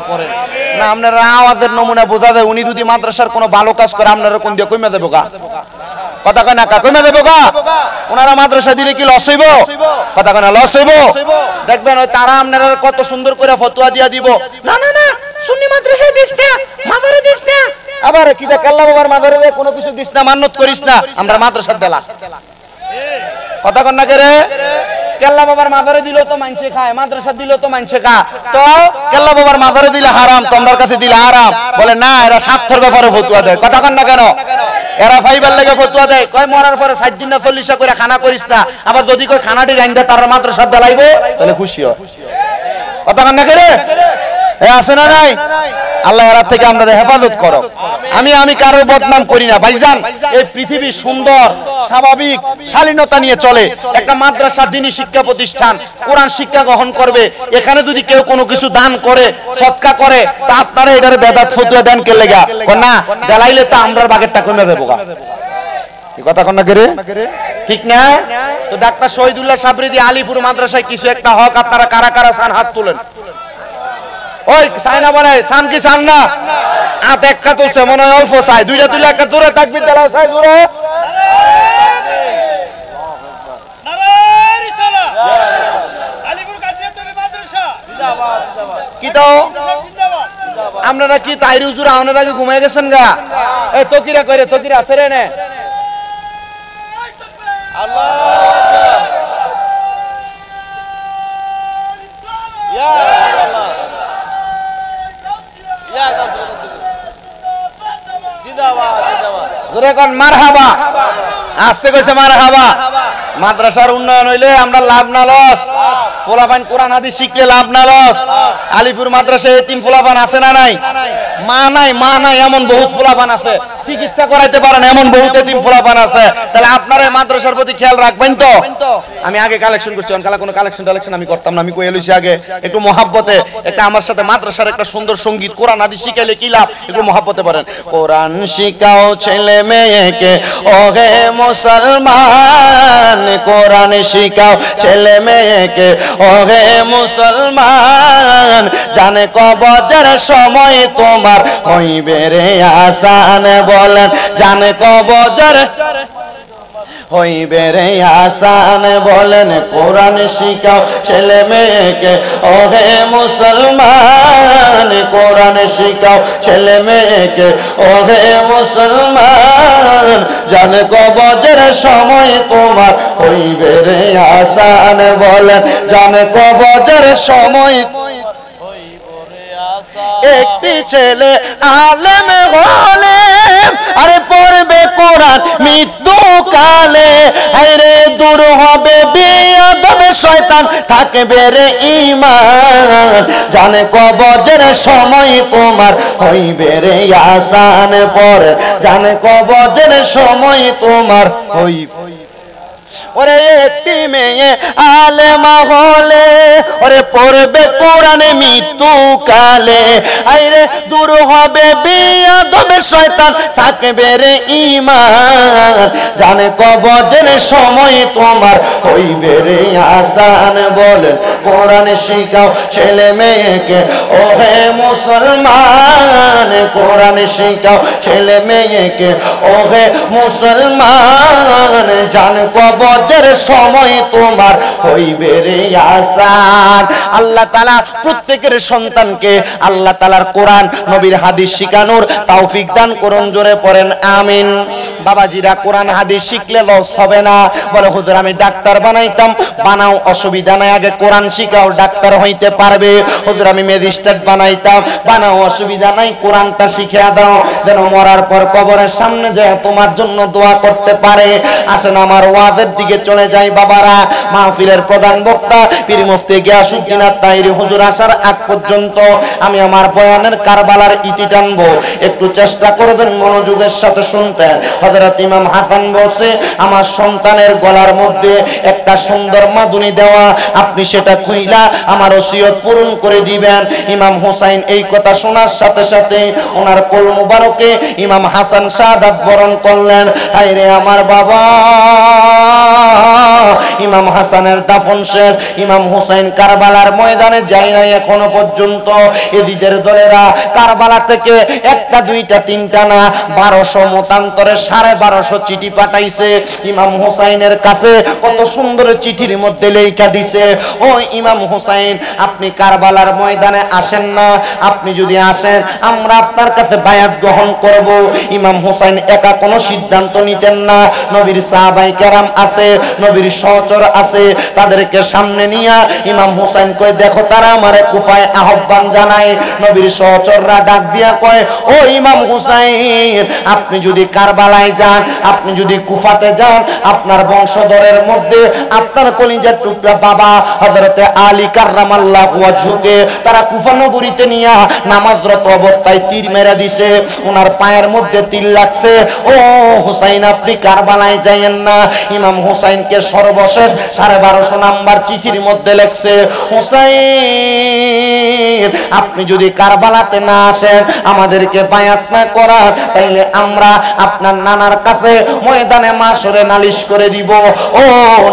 না? আপনারা আওয়াজের নমুনা বোঝা যায় উনি যদি মাদ্রাসার কোনো ভালো কাজ করে আপনারা কোন দিয়ে কইমা দেবো গা? কথা কয় না? কইমা দেবো গা? ওনারা মাদ্রাসা দিলে কি লস হইব? কথা কয় না? লস হইব? দেখবেন ওই তারা আপনারা কত সুন্দর করে ফতোয়া দিয়া দিব, না না না সুন্নি মাদ্রাসায় দিস না, মাদারে দিস না। আবার কি দে কাল্লা বাবার মাদারে দে কোনো কিছু দিস না, মান্নত করিস না, আমরা মাদ্রাসার দেলা। কথা কন না করে? কেল্লা বাবার মাদারে দিল তো মানছে খায়, মাদ্রাসা দিল তো মানছে খা। তো কেল্লা বাবার মাদারে দিলে হারাম, তোমার কাছে দিলে হারাম। বলে না এরা স্বার্থের ব্যাপারে ফতোয়া দেয়। কথা কন না কেন? এরা ফাইবার লেগে ফতোয়া দেয়, কয় মরার পরে 7 দিন না 40 করে খানা করিস না। আবার যদি কয় খানাটি রাইন্দা তার মাদ্রাসা দেলাইবো তাহলে খুশি হয়। কথা কন না করে? এ আছে না নাই? আল্লাহ এর থেকে আমরা হেফাজত করো। আমি কারো বদনাম করি না ভাইজান। এই পৃথিবী সুন্দর, স্বাভাবিক, শালীনতা নিয়ে চলে। একটা মাদ্রাসা দ্বীনি শিক্ষা প্রতিষ্ঠান, কোরআন শিক্ষা গ্রহণ করবে। এখানে যদি কেউ কোনো কিছু দান করে, সদকা করে, তা আপনারা এটারে বেদাত ফতোয়া দেন কে লাগা? না দেলাইলে তো আমরার বাগেরটা কমে দেবো গা। কথা কন না করে? ঠিক না? তো ডাক্তার শহীদুল্লাহ সাবরিদি আলিপুর মাদ্রাসায় কিছু একটা হক আপনারা কারা কারা চান হাত তুলেন। ওই চাই না বলে চান কি চান না? হাত একটা তুলছে মনে হয় অল্প চাই, দুইটা তুলে একটা জোরে তাকবীর দেওয়া চাই জোরে। কি তো আপনারা কি তাইরি হুজুর আওনের আগে ঘুমাই গেছেন গা? এই তকিরা করে তকিরা আছে রে নে। আল্লাহ ইয়া আল্লাহ ইয়া জিন্দাবাদ জিন্দাবাদ জোরে কোন মারহাবা। আস্তে কইছে মারহাবা। মাদ্রাসার উন্নয়ন হইলে আমরা লাভ না লস? পোলাপান কোরআন হাদিস শিখলে লাভ না লস? আলিপুর মাদ্রাসায় এতিম পোলাপান আছে না নাই? মা নাই এমন বহুত পোলাপান আছে, চিকিৎসা করাইতে পারেন এমন বহুত এতিম পোলাপান আছে। তাহলে আপনারা মাদ্রাসার প্রতি খেয়াল রাখবেন তো? আমি আগে কালেকশন করছি, কালা কোনো কালেকশন আমি করতাম না, আমি কই এলইছি আগে একটু মহাব্বতে একটা আমার সাথে মাদ্রাসার একটা সুন্দর সঙ্গীত কোরআন হাদিস শিখাইলে কি লাভ, একটু মহাব্বতে পারেন। কোরআন শিখাও ছেলে মেয়েকে ওহে মুসলমান, কোরআন শিখাও ছেলে মেয়েকে ওহে মুসলমান, জানে কবজের সময় তোমার হইবে রে আসান, বলেন জানে কবজের হইবে রে আসান, বলেন কোরআন শিখাও ছেলে মেয়েকে ওহে মুসলমান, কোরআন শিখাও ছেলে মেয়েকে ওহে মুসলমান, জানে কবজের সময় তোমার হইবে রে আসান, বলেন জানে কবজের সময়। একটি ছেলে আলেম হলে আরে পড়বে কোরআন মৃত্যুকালে, আরে দূর হবে বেয়াদব শয়তান, থাকবে রে ঈমান, জানে কবজের সময় তোমার হইবে রে আসান, পড়ে জানে কবজের সময় তোমার হইবে। ওরে একটি মেয়ে আলেমা হলে ওরে পড়বে কোরআনে মৃত্যুকালে, আইরে দূর হবে বেয়াদব শয়তান, থাকবে রে ঈমান, জানে কবজের সময় তোমার হইবে রে আসান, বলেন কোরআন শিখাও ছেলে মেয়েকে ওহে মুসলমান, কোরআন শিখাও ছেলে মেয়েকে ওহে মুসলমান, জানে কবজের সময় তোমার হইবে রে আসান। আল্লাহ তাআলা প্রত্যেকের সন্তানকে আল্লাহ তাআলার কোরআন নবীর হাদিস শিখানোর তৌফিক দান করুন, জোরে পড়েন আমিন। বাবাজিরা কোরআন হাদিস শিখলে লস হবে না। বলে হুজুর আমি ডাক্তার বানাইতাম, বানাও অসুবিধা নাই, আগে কোরআন শিখাও ডাক্তার হইতে পারবে। হুজুর আমি ম্যাজিস্ট্রেট বানাইতাম, বানাও অসুবিধা নাই, কোরআনটা শিখিয়ে দাও, যেন মরার পর কবরের সামনে যায় তোমার জন্য দোয়া করতে পারে। আসেন আমার ওয়াজের দিকে চলে যাই বাবারা। মাহফিলের প্রধান বক্তা পীর মুফতি গিয়াসউদ্দিন আত-তাহিরি হুজুর আসার আগ পর্যন্ত আমি আমার বয়ানের কারবালার ইতি টানবো, একটু চেষ্টা করবেন মনোযোগের সাথে শুনতে। হযরত ইমাম হাসান বলছে আমার সন্তানের গলার মধ্যে একটা সুন্দর মাদুনি দেওয়া, আপনি সেটা খুইলা আমার ওসিয়ত পূরণ করে দিবেন। ইমাম হুসাইন এই কথা শোনার সাথে সাথে ওনার কোল মুবারকে ইমাম হাসান শাহাদাত বরণ করলেন। হায়রে আমার বাবা, ইমাম হাসানের দাফন শেষ, ইমাম হুসাইন কারবালার ময়দানে যায় নাই এখনো পর্যন্ত। এজিদের দলেরা কারবালা থেকে একটা দুইটা তিনটা না 1200 মতান্তরে 1250 চিঠি পাঠাইছে ইমাম হুসাইনের কাছে। কত সুন্দর চিঠির মধ্যে লেখা দিছে, ও ইমাম হুসাইন আপনি কারবালার ময়দানে আসেন না, আপনি যদি আসেন আমরা আপনার কাছে বায়াত গ্রহণ করব। ইমাম হুসাইন একা কোনো সিদ্ধান্ত নিতেন না, নবীর সাহাবায়ে কেরাম আছে, নবীর সহচর আছে, তাদেরকে সামনে নিয়ে ইমাম হুসাইন কয় দেখো তারা আমারে কুফায় আহ্বান জানায়। নবীর সহচররা ডাক দিয়া কয় ও ইমাম হুসাইন আপনি যদি কারবালায় যান, আপনি যদি কুফাতে যান, আপনার বংশধরের মধ্যে আপনার কলিজার টুকরা বাবা হযরতে আলী কাররামাল্লাহু ওয়াজহুকে তারা কুফা নগরীতে নিয়ে নামাজরত অবস্থায় তীর মেরে দিছে, ওনার পায়ের মধ্যে তীর লাগছে। ও হুসাইন আপনি কারবালায় যাইয়েন না। ইমাম হুসাইনকে সর্বশেষ 1250 নাম্বার চিঠির মধ্যে লেখছে, হুসাইন আপনি যদি কারবালাতে না আসেন, আমাদেরকে বায়াত না করার, তাইলে আমরা আপনার নানার কাছে ময়দানে মাশরে নালিশ করে দিব। ও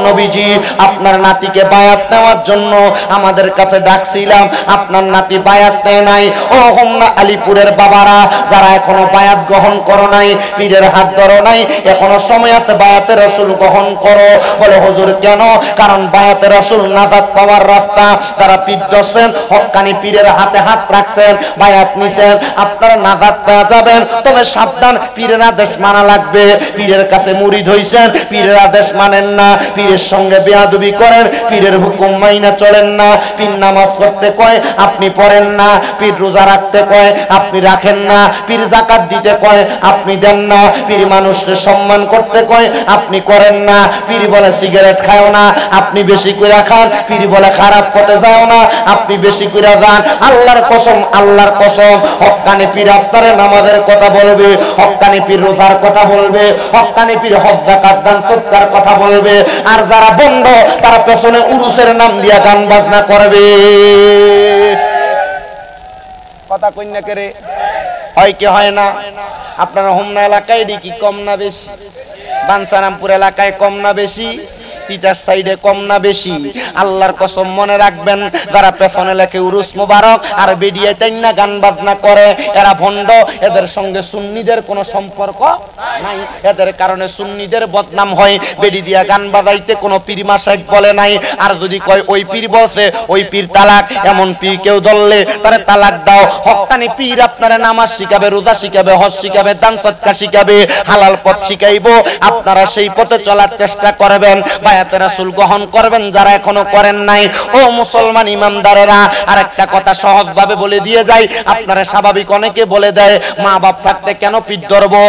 নবীজি আপনার নাতিকে বায়াত নেওয়ার জন্য আমাদের কাছে ডাকছিলাম, আপনার নাতি বায়াত নেয় নাই। ও হোমনা আলিপুরের বাবারা যারা এখনো বায়াত গ্রহণ করো নাই, পীরের হাত ধরো নাই, এখনো সময় আছে বায়াতে রাসূল গ্রহণ করো। বলে হুজুর কেন? কারণ বায়াতে রাসূল নাজাত পাওয়ার রাস্তা। তারা পীর ধরছেন, হক্কানি পীরের পীরের হাতে হাত রাখছেন, বায়াত নিছেন, আপনারা নাজাত পেয়ে যাবেন। তবে সাবধান, পীরের আদেশ মানা লাগবে। পীরের কাছে মুরিদ হইছেন, পীরের আদেশ মানেন না, পীরের সঙ্গে বেয়াদবি করেন, পীরের হুকুম মাইনা চলেন না। পীর নামাজ পড়তে কয়, আপনি পড়েন না। পীর রোজা রাখতে কয়, আপনি রাখেন না। পীর যাকাত দিতে কয়, আপনি দেন না। পীর মানুষকে সম্মান করতে কয়, আপনি করেন না। পীর বলে সিগারেট খাও না, আপনি বেশি করে খান। পীর বলে খারাপ পথে যাও না, আপনি বেশি করে যান। আল্লাহর কসম, আল্লাহর কসম, হক্কানি পীর আপনারে নামাজের কথা বলবে, হক্কানি পীর রোজার কথা বলবে, হক্কানি পীর হজ যাকাত দান সদকার কথা বলবে। আর যারা বন্ধ, তারা পেছনে উরুসের নাম দিয়া গান বাজনা করবে। কথা কইনা করে হয় কি হয় না? আপনার হোমনা এলাকায় কি কম না বেশি? বাঞ্ছারামপুর এলাকায় কম না বেশি? তিতার সাইডে কম না বেশি? আল্লাহর কসম মনে রাখবেন, যারা পেছনে লেখে উরুস মুবারক আর বেডিয়ায় তাইনা গান বাজনা করে, এরা ভণ্ড। এদের সঙ্গে সুন্নিদের কোনো সম্পর্ক নাই। এদের কারণে সুন্নিদের বদনাম হয়। বেডি দিয়া গান বাজাইতে কোনো পীর মাশায়েখ বলে নাই। আর যদি কয় ওই পীর বলছে, ওই পীর তালাক, এমন পীর কেউ ধরলে তারে তালাক দাও। হক্কানি পীর আপনারা নামাজ শিখাবে, রোজা শিখাবে, হজ শিখাবে, দান সদকা শিখাবে, হালাল পথ শিখাইবো। আপনারা সেই পথে চলার চেষ্টা করবেন, বায়াতে রাসূল গ্রহণ করবেন যারা এখনো করেন নাই। ও মুসলমান ইমানদারেরা, আরেকটা কথা সহজভাবে বলে দিয়ে যাই। আপনারা স্বাভাবিক অনেকে বলে দেয়, মা বাপ থাকতে কেন পীর ধরবো?